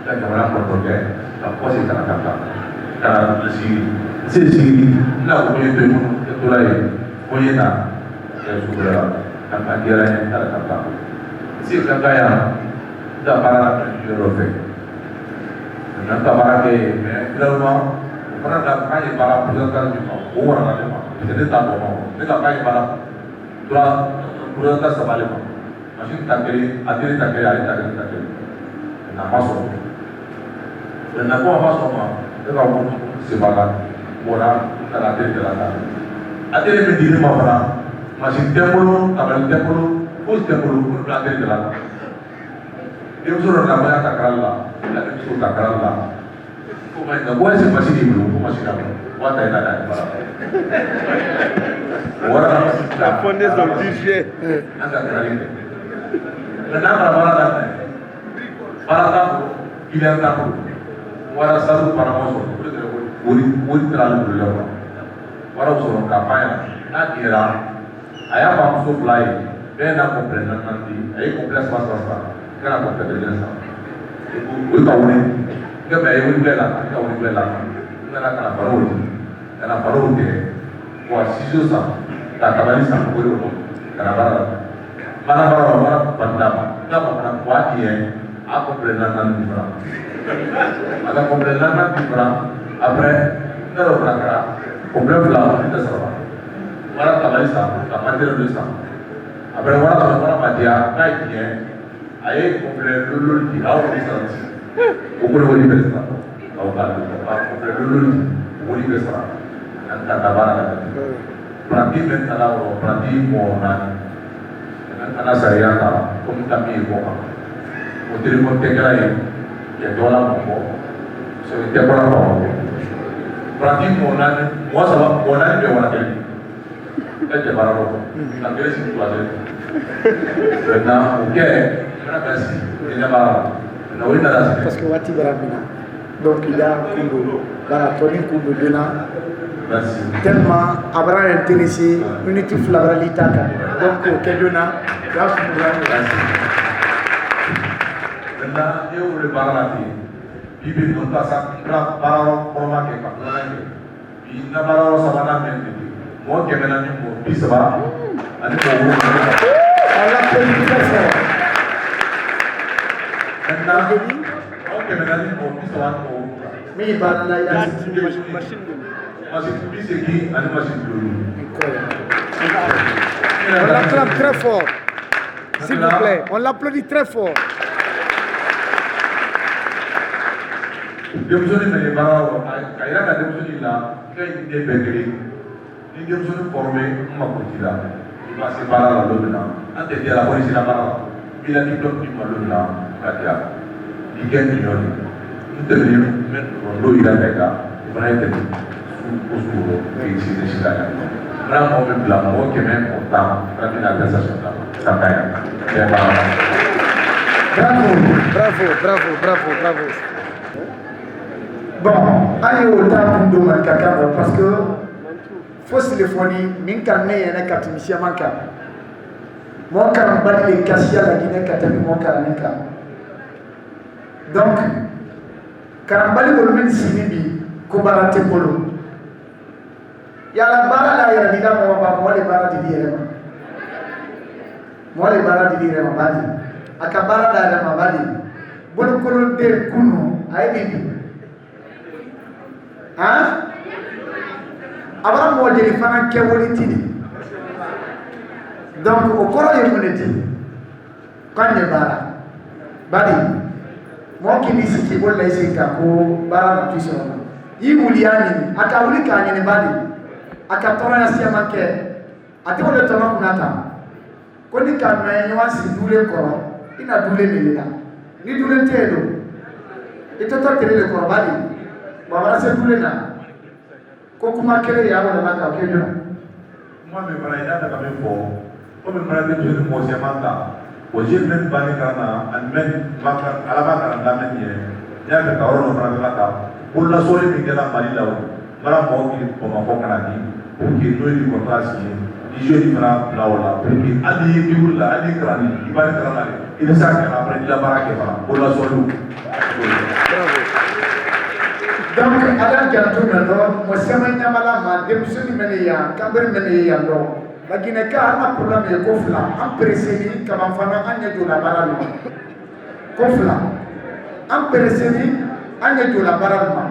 F: T'as déjà la bonne. La fois c'est la carte. Car c'est là où il y a deux mondes. Tout là est. Voyez là. Akan kiranya kata-kata. Si kaya dah para jual nanti para ke, kalau mana dah kaya para pedagang juga, orang ada mah. Jadi tak mau. Mereka kaya para pedagang sebalik mah. Masih tak kiri, akhirnya tak kiri. Nah masuk. Dan aku masuk mah. Kalau sebalik orang tak ada jalan. Akhirnya berdiri mah para. Machine tempolo, tabal tempolo, pos tempolo, pun planter jalan. Dia suruh namanya takralla, lagi suruh takralla. Kau main tak boleh sih masih di belum, masih apa? Wah tak ada. Orang
D: La fondée sont budget.
F: anda kenalin. Kenapa barang tak? Barang tak, pilihan tak. Orang satu para masuk, boleh terlalu berlebihan. Orang suruh kapanya, nak kira. Ayah paham supply, dia nak komplain nanti, ayah komplain sama-sama, kenapa komplain dia sama? Itu tahu ni, dia bayar itu belah, tahu ni belah, kenapa baru dia, wah sisa sama, tak tahu ni sama boleh, kenapa mana pandang, kenapa mana kuat dia, aku komplain nanti berang, ada komplain nanti berang, apa? Kalau berang komplain belah kita sama. Orang tak boleh sama, tak mandiri boleh sama. Apabila orang madia naiknya, ayah komplain dulu di awal di sana. Ukur boleh bersama, awal komplain dulu boleh bersama. Antara tabaran, peranti mentalau, peranti mohon, anak saya tak, kami mohon. Untuk menterai, ya dolar mohon. So itu orang mohon. Peranti mohon, muasabah mohon dia orang jadi. Kerja baru, nak kira sih tu aja. Karena mana kasih, ini apa? Nawi nada sih.
A: Parce que wati barabina. Donc il y a Kumbu, la Tony Kumbu Duna. Tellement Abraham intéressé, unité flagralita. Donc Keduna, grâce à Abraham.
F: Karena dia boleh barang bibir nonton sah, barang format ke kaplan ke. Ina barang sama nama ni. Moi qui amène un numéro, puis ça va. On
A: l'appelle très fort.
F: Maintenant, moi qui amène un numéro, puis ça va.
A: Mais il va là, il y a
F: une machine. Puis c'est qui? Une machine bleue.
D: On l'acclame très fort. S'il vous plaît, on l'applaudit très fort.
F: Dia musuh ni menjadi barang. Kaya kan dia musuh ni lah. Kaya dia bergerak. Dia musuh formé mak kutila. Masih para lalu benar. Nanti dia lapor isi nama. Bila diplom di malu benar, kaya ikan milyon. Itu dia rondo ida mereka. Mereka itu usul isi isi kaya. Mereka mau bilang mau kemen utang, tapi nak biasa sudah sampai.
D: Bravo.
A: Bon, ayo autant pour nous caca parce que fausse téléphonie, min carne yana katimisia manka. Mon car bali les cassia la Guinée katami mon car neka. Donc, karambali volume sinibi kubarate polo. Ya la bara la ya dina mo le bara di dire ma. Mo le bara di dire ma bali. Akabara da ma bali. Bolu kolo de kunu ay bibi. Hein? Avant moi je les fana kewolitini. Donc au koro ye moneti. Kanye bara. Badi. Mo kini siki bolla isi ka ko bara na tuso. Yi wuliani aka wuli ka nyene badi. Aka tora ya sia manke. Ati wole toma kunata. Koni ka no wansi dule koro. Ina dule melela. Ni dule tedo. Ito to tele koro badi. Baba se dule na. Ko kuma kere ya wala maka ke jona.
F: Moi me bara ida da kamen fo. Ko me bara de jeni mo se manta. O jeni men bani kana an men maka alaba kana da men ye. Ya ka oro no bara kata. Bulla sori mi kala mari lawo. Bara mo ki ko ma ko kana ni. O ki no ni ko trasi. Di jeni bara lawo la. Pergi adi ki bulla adi krani. Ibari krana. Ida sa kana bara ila bara ke bara. Bulla sori. Donc, Adam Jantou Nado, moi, c'est un yamala, des musulmans menéa, Cameroun menéa, non. La Guinée, car un problème de Kofla, un précédé, comme un fan, un yé de la barane. Kofla, un précédé, un yé de la barane.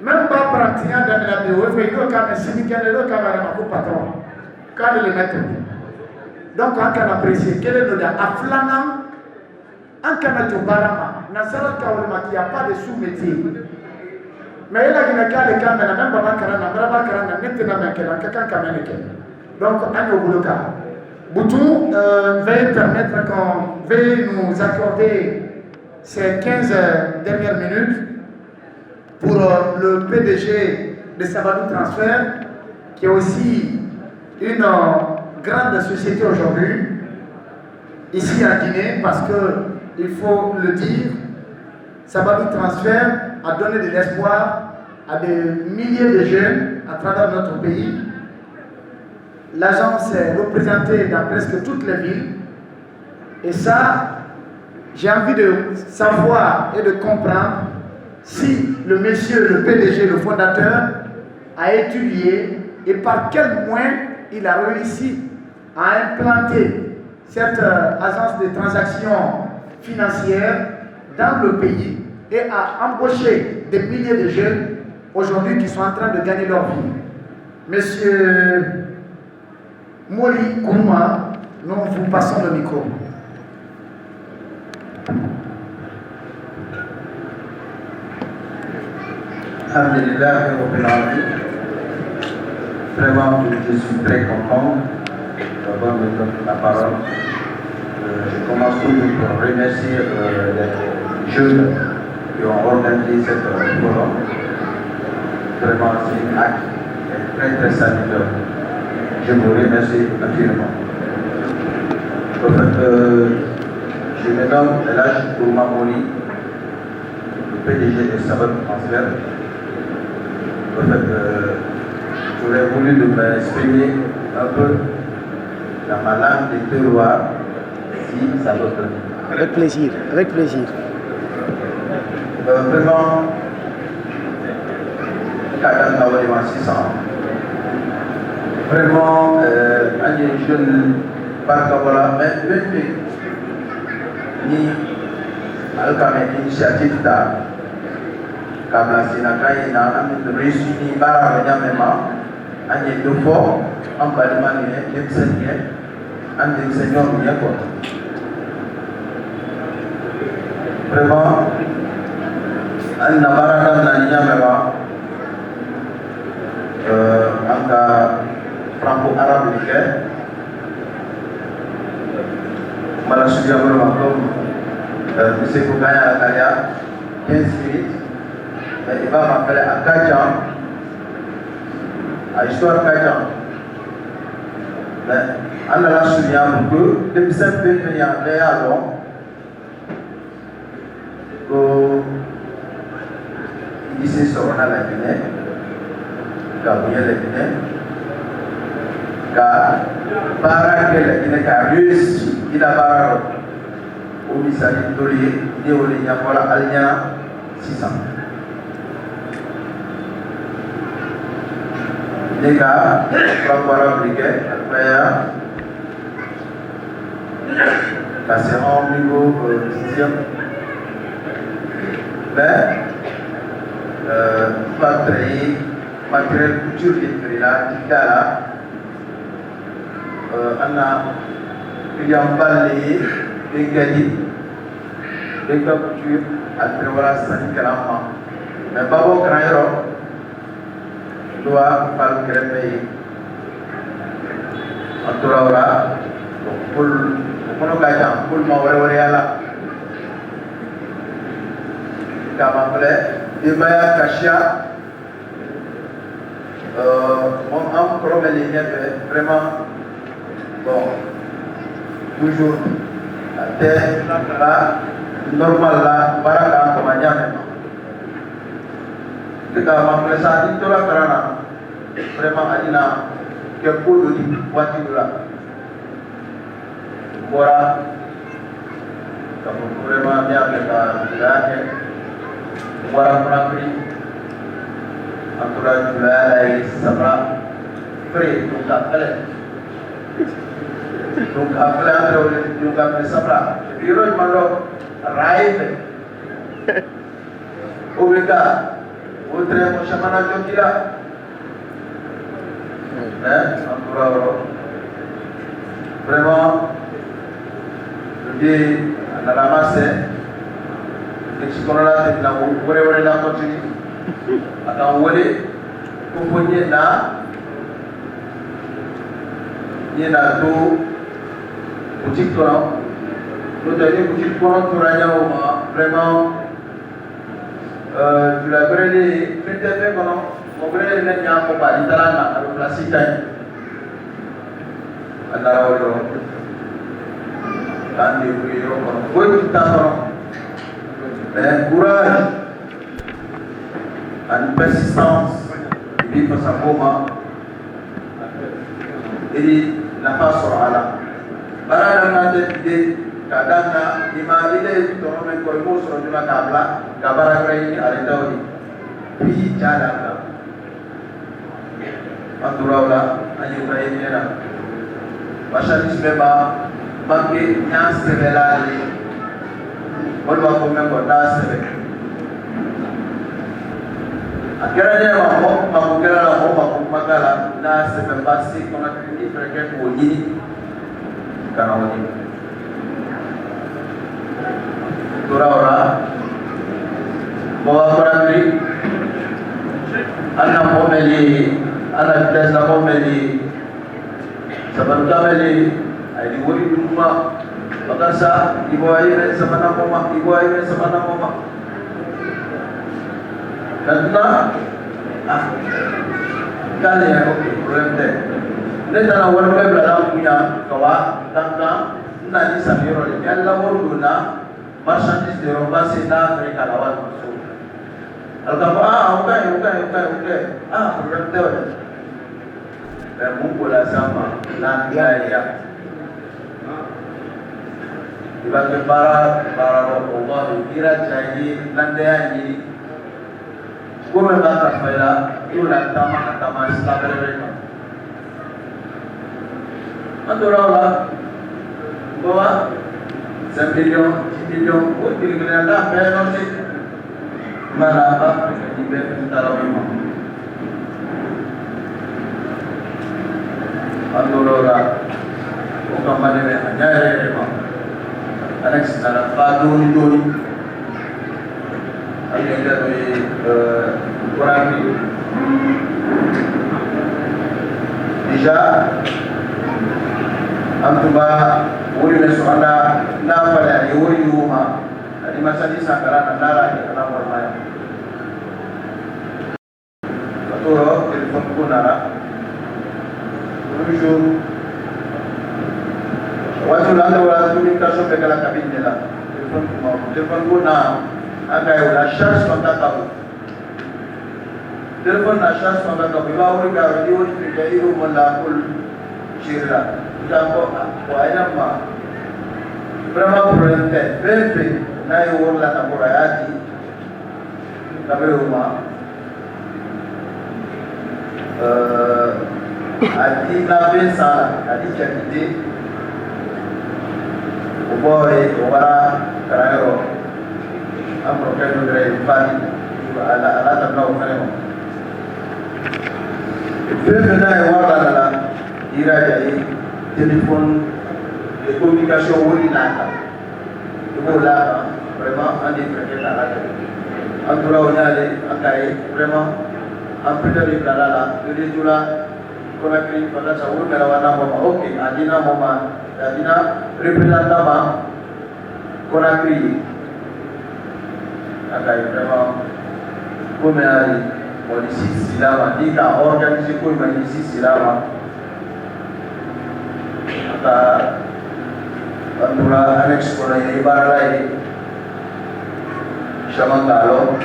F: Même pas pratiquant dans la bio, il faut que les syndicats de l'eau, camarades, un patron, quand les mettre. Donc, on can apprécier quel est le cas. Aflanam, un canadien barama, Nassara Kaolma qui n'a pas de sous-métier. Mais il a dit que les caméras, même pas carana, brava carana, maintenant mais qu'elle a quelqu'un qui a mené.
A: Donc, Agno Bouloka. Boutou, veuillez nous accorder ces 15 dernières minutes pour le PDG de Sabadou Transfert, qui est aussi une grande société aujourd'hui, ici en Guinée, parce qu'il faut le dire, Sabadou Transfert a donné de l'espoir à des milliers de jeunes à travers notre pays. L'agence est représentée dans presque toutes les villes. Et ça, j'ai envie de savoir et de comprendre si le monsieur, le PDG, le fondateur, a étudié et par quel moyen il a réussi à implanter cette agence de transactions financières dans le pays et à embaucher des milliers de jeunes aujourd'hui qui sont en train de gagner leur vie. Monsieur Mori Kouma, nous vous passons le micro.
G: Alhamdulillah, vraiment, je suis très content d'avoir la parole. Je commence toujours par remercier les jeunes qui ont organisé cette forum. Vraiment, c'est un acte très très salutaire. Je vous remercie entièrement. En fait, je me nomme Elhadj Kouma Mori, le PDG de Sabadou Transfert. En fait, j'aurais voulu m'exprimer un peu dans ma langue de terroir, si ça vous plaît.
D: Avec plaisir, avec plaisir.
G: Vraiment, Kadam Nawariman 600. Vraiment, un jeune Barkabola, même ni Alkame initiative da Kabla Sinakai na Amin Resuni Bara Nyamema, Anye Dufo, Ambalimani, Kimsenye, and the Seigneur Nyako. Vraiment, an Nabara Nyamema, Anka Franco-Arabe, Malasudia Makom, M. Koukaya Akaya, 15 minutes, mais il va m'appeler à Kajan, à Histoire Kajan. Mais on a la souvenir que depuis cette année, il y a un réalon que ici sur la Guinée, Gabriel la Guinée, car par que la Guinée a réussi, il a barré au Misali Toli, il y a pour Alliana 600. Les gars, Franco-Arabe Briquet, passé en niveau 10e. Mais, matériel couture qui est là, on a un balai, des gadis, des couture, à travers 5 grammes. Mais Babo Crayon doit faire le pays. En tout cas, pour le Mawariala, Kamapele, Ibaya Kashia, mon âme promenée vraiment bon, toujours à terre, là, normal là, baraka comme un yamé. Le gars m'a fait ça, il te l'a vraiment Adina, que pour le voiture là. Voilà, comme vraiment bien avec la voilà pour la prix. Entourage de la et Sabra, prêt, donc après. Donc après, Sabra. Et puis, je m'en rêve. Obligat. Autre mon chamana Jokila. Vraiment, je dis, on a ramassé. L'exploration de la Wurewere la continue. Attends, Wole, compagnie là. il y a une boutique courant. Nous avons une boutique courant pour vraiment. Tu l'as brûlé, tu l'as fait comment? Mon frère est venu à Koba, il t'a là, le plastique. Allah dan diberi rokok, boleh kita orang dengan courage dan persistance di masa koma. Jadi nafas Allah. Barang nanti di kadang-kadang lima ile orang yang korban surat juga kabla, kabar ini ada tahu di jalan. Anturaula, ayu ini ada. Masa ini sebab bagi yang sebelali, boleh aku mengkodas sebel. Akhirnya aku kira aku makalah nas sebel basi kena ini mereka bunyi karena bunyi. Anturaula, bawa orang ini, anak pomeli, anak desa pomeli. Sebab kami ini wuri rumah, bakarsa ibu ayah sama nama mama, ibu ayah sama nama mama. Karena kali yang problem deh. Ini tanah warga berada punya kawan, tangga, nanti sambil ini adalah warga merchant di rumah sina mereka lawan masuk. Alhamdulillah, okay. Problem deh. Dan mula sama nanti ya. Ibarat para Allah kira jadi nanti ini. Kau memang pada itu lantama Islam mereka. Antara bahwa sembilan, kau pilih mana pernah sih mana apa di antara memang. Antara orang mana yang hanya memang. Anak sekarang padu itu, ada dari orang ini, bisa, antuba, uri mesuana, nama dari uri rumah, di masa ini sekarang anda di dalam rumah. Betul, telepon pun ada. Tujuh. Waktu lalu orang tu minta supaya kalau kabin je lah. Telefon guna, agak ulah charge maka tahu. Telefon na charge maka tahu. Bawa orang kau dia jadi rumah lakul cerita. Jangan kau ayam mah. Berapa problem teh? Berapa? Naik orang lah tak boleh aji. Tapi rumah. Aji nabi salah, aji jadi. Boy, orang kerana am program dari Bali, ala tahu mana. Sebenarnya orang adalah ira jadi telefon komunikasi orang lama. Itu lama, memang andi mereka lama. Antara orang ni, akai memang hampir dari belakang. Jadi juga korang kiri pada sahur melawan nama, okey, adina mama. Adina representama Conakry akai memang kumai polisi silama jika organisasi kumai polisi silama ata antara annex kona ini baralai Shamangalo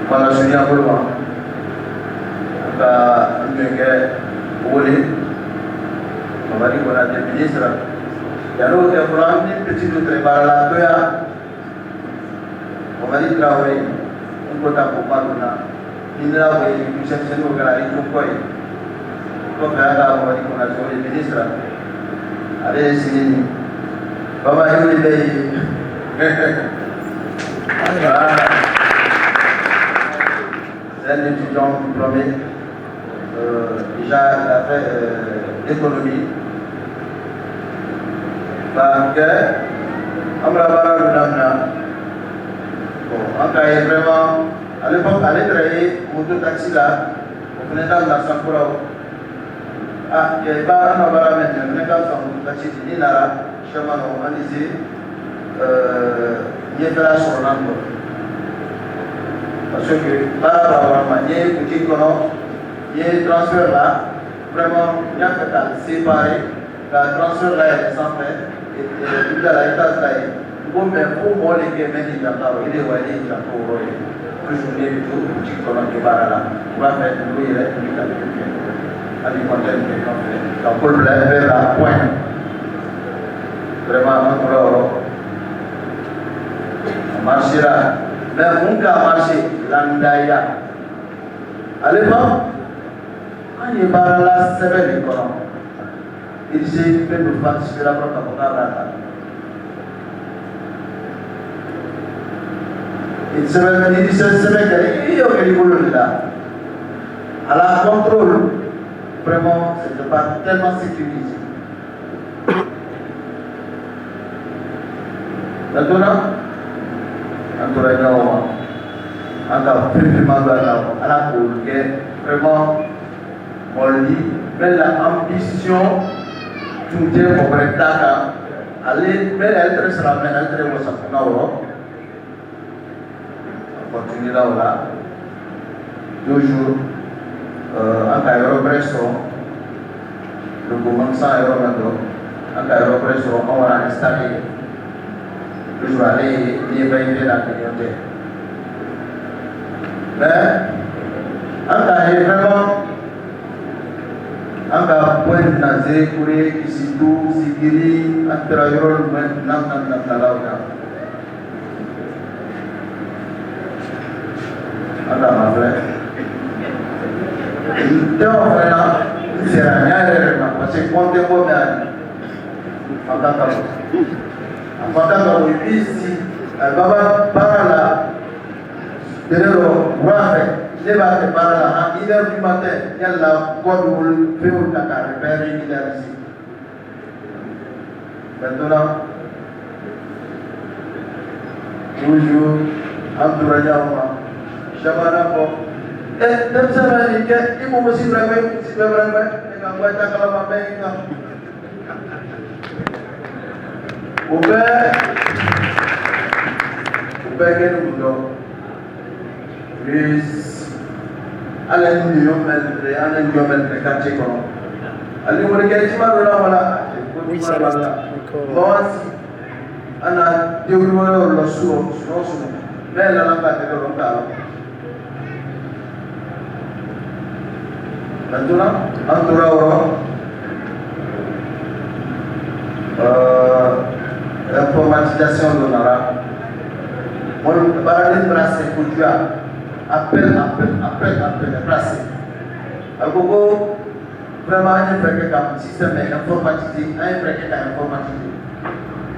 G: mana sunya bulma ata mereka boleh हमारी को राज्य मिनिस्टर यारो ते प्रोग्राम ने पिछले दूसरे बार ला तो या हमारी ग्राहक उनको तब ऊपर होना इंदिरा भाई रिसेप्शन वगैरह इनको कोई तो क्या था हमारी को राज्य मिनिस्टर अरे सही बाबा ये ले c'est une étudiante diplômée déjà fait l'économie. Parce que Amrabara Lunamna, angka vraiment, à l'époque, elle est très moto taxi là, on venait dans la Sampura. Ah, il y a pas un environnement, mais quand on a dit qu'il y a chemin organisé, il y a de la sornante. Parce que par rapport à il y a un petit cono, il y a un transfert là, vraiment, il y a un cas séparé, le transfert là est sans fait, et tout à la étage là, bon, mais pour moi, les gamins, ils ont pas, il est oué, ils ont tout oué, plus je n'ai tout, petit cono qui va là, on va faire une louille, il est tout à l'heure. Ali konten ke konten donc pour lever la pointe vraiment encore marcher là mais on va marcher l'andaya allez pas quand il va là c'est belle quoi il s'est fait de participer à la propagande là il se met il se met qu'il y a quelque chose là à la contrôle. Vraiment, ce n'est pas tellement sécurisé. Maintenant, on a vraiment, on dit, mais l'ambition, tout est pour être là. Allez, mais elle sera mais elle très bien, on continue là, toujours. En restaurant, le gouvernement en restaurant, on va installer. Je vais aller évaluer la communauté. Mais, vraiment, en point de nazer, courir, ici tout, sigiri, antérieur, maintenant, ma frère. Então, será parce que quand on est pendant que ici, baba parla, derrière ne va te parler à 1h du matin, il y a la quoi de faire au Dakar, repérer il est ici. Maintenant, toujours, entourage à moi, Shabana pour. Dan sama ni ke ibu mesti berapa dengan baca kalau mampu ini. Ube kan udah. Bis, alam ni mel kacik kono. Alam mereka cuma orang mana. Bawasi, anak dia orang suruh. Bela langkah dia orang tahu. Maintenant, l'informatisation de l'arabe. On parle de brasser pour Dieu. Appel, brasser. Alors, vraiment, il faut que le système est informatisé. Il faut que c'est informatisé.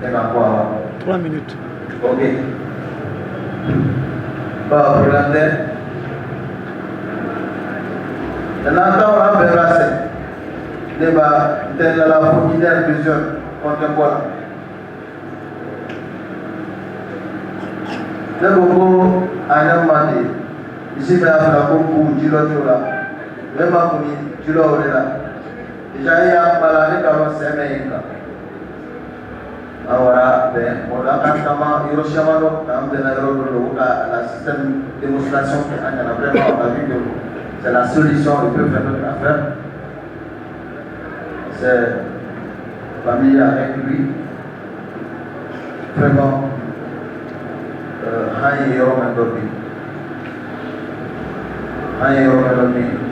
G: Et bien, quoi?
D: 3 minutes.
G: Ok. Pour l'antenne. Maintenant, on va brasser. Débat, tel la fourmilière plusieurs contemporains. Le beaucoup à un moment donné, ici, il y a beaucoup de gens là. Même à Mouni, tu l'as là. Déjà, il y a malade comme c'est américain. Alors, on a quand Hiroshima, la système de démonstration qui a vraiment vu que c'est la solution, il peut faire notre affaire. C'est famille avec lui. Vraiment,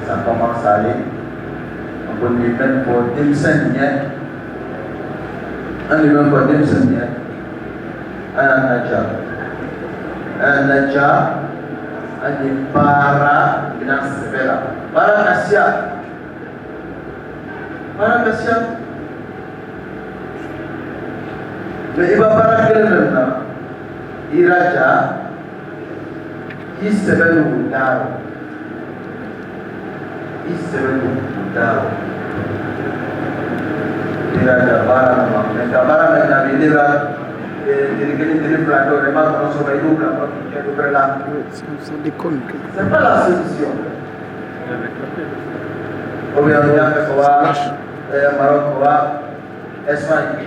G: ça commence à aller. On peut lui mettre pour 25 minutes. On lui met pour 25 minutes. Un Nadja, un para Nasvela. Para Kassia. Mais il va pas quel maintenant. Iraja, il se met au daro. Iraja, bara maintenant, il va.
D: Ça déconne.
G: C'est pas la solution. ou bien Maroc, Espagne,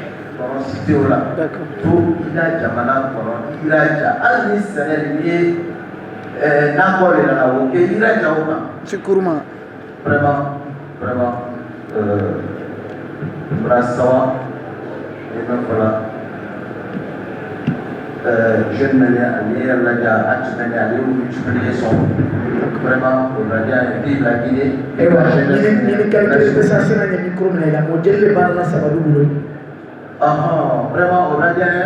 G: cité là. Tout il a jamana il a alni Sénégal n'akole la ok il a jaouma.
D: Chikuruma.
G: Vraiment Brassawa et même voilà. Jeune manière la gars actuellement aller où multiplier son vraiment on va dire et la Guinée
A: et voilà il calcule que ça c'est un micro mais la modèle de barre là ça va doubler
G: vraiment on va dire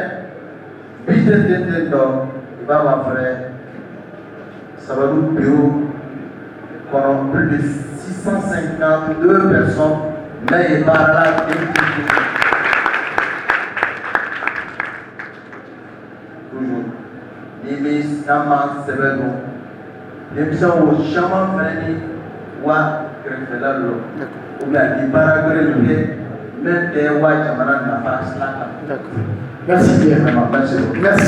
G: business de donc il va faire ça va nous bureau pendant plus de 652 personnes mais il va là Nimis, Naman, Sebeno. L'émission au Chaman Fani, Wa, Krefela, ou bien les Paraguay, même des Wa, Jamana, Nafas,
A: D'accord. Merci bien. Merci,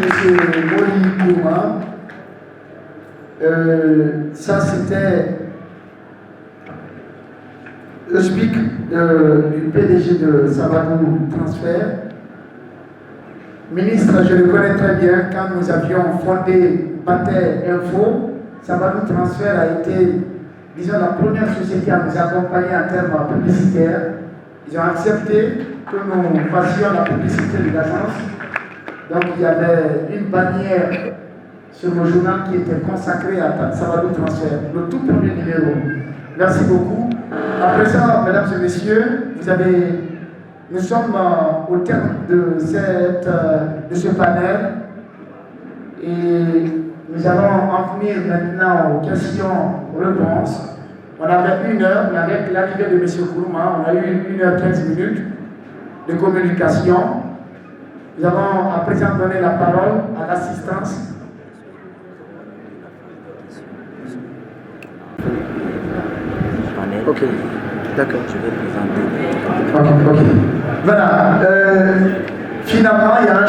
A: monsieur Moli Kouma. Ça, c'était le speak du PDG de Sabadou Transfert. Ministre, je le connais très bien, quand nous avions fondé Pater Info, Sabadou Transfert a été, disons, la première société à nous accompagner en termes publicitaires. Ils ont accepté que nous fassions la publicité de l'agence. Donc il y avait une bannière sur le journal qui était consacrée à Sabadou Transfert, le tout premier numéro. Merci beaucoup. À présent, mesdames et messieurs, nous sommes au terme de ce panel et nous allons en venir maintenant aux questions-réponses. On avait 1 heure, mais avec l'arrivée de M. Kourouma, on a eu 1h15 de communication. Nous allons à présent donner la parole à l'assistance. Ok, d'accord. Je vais présenter. Ok. Voilà. Finalement, il y a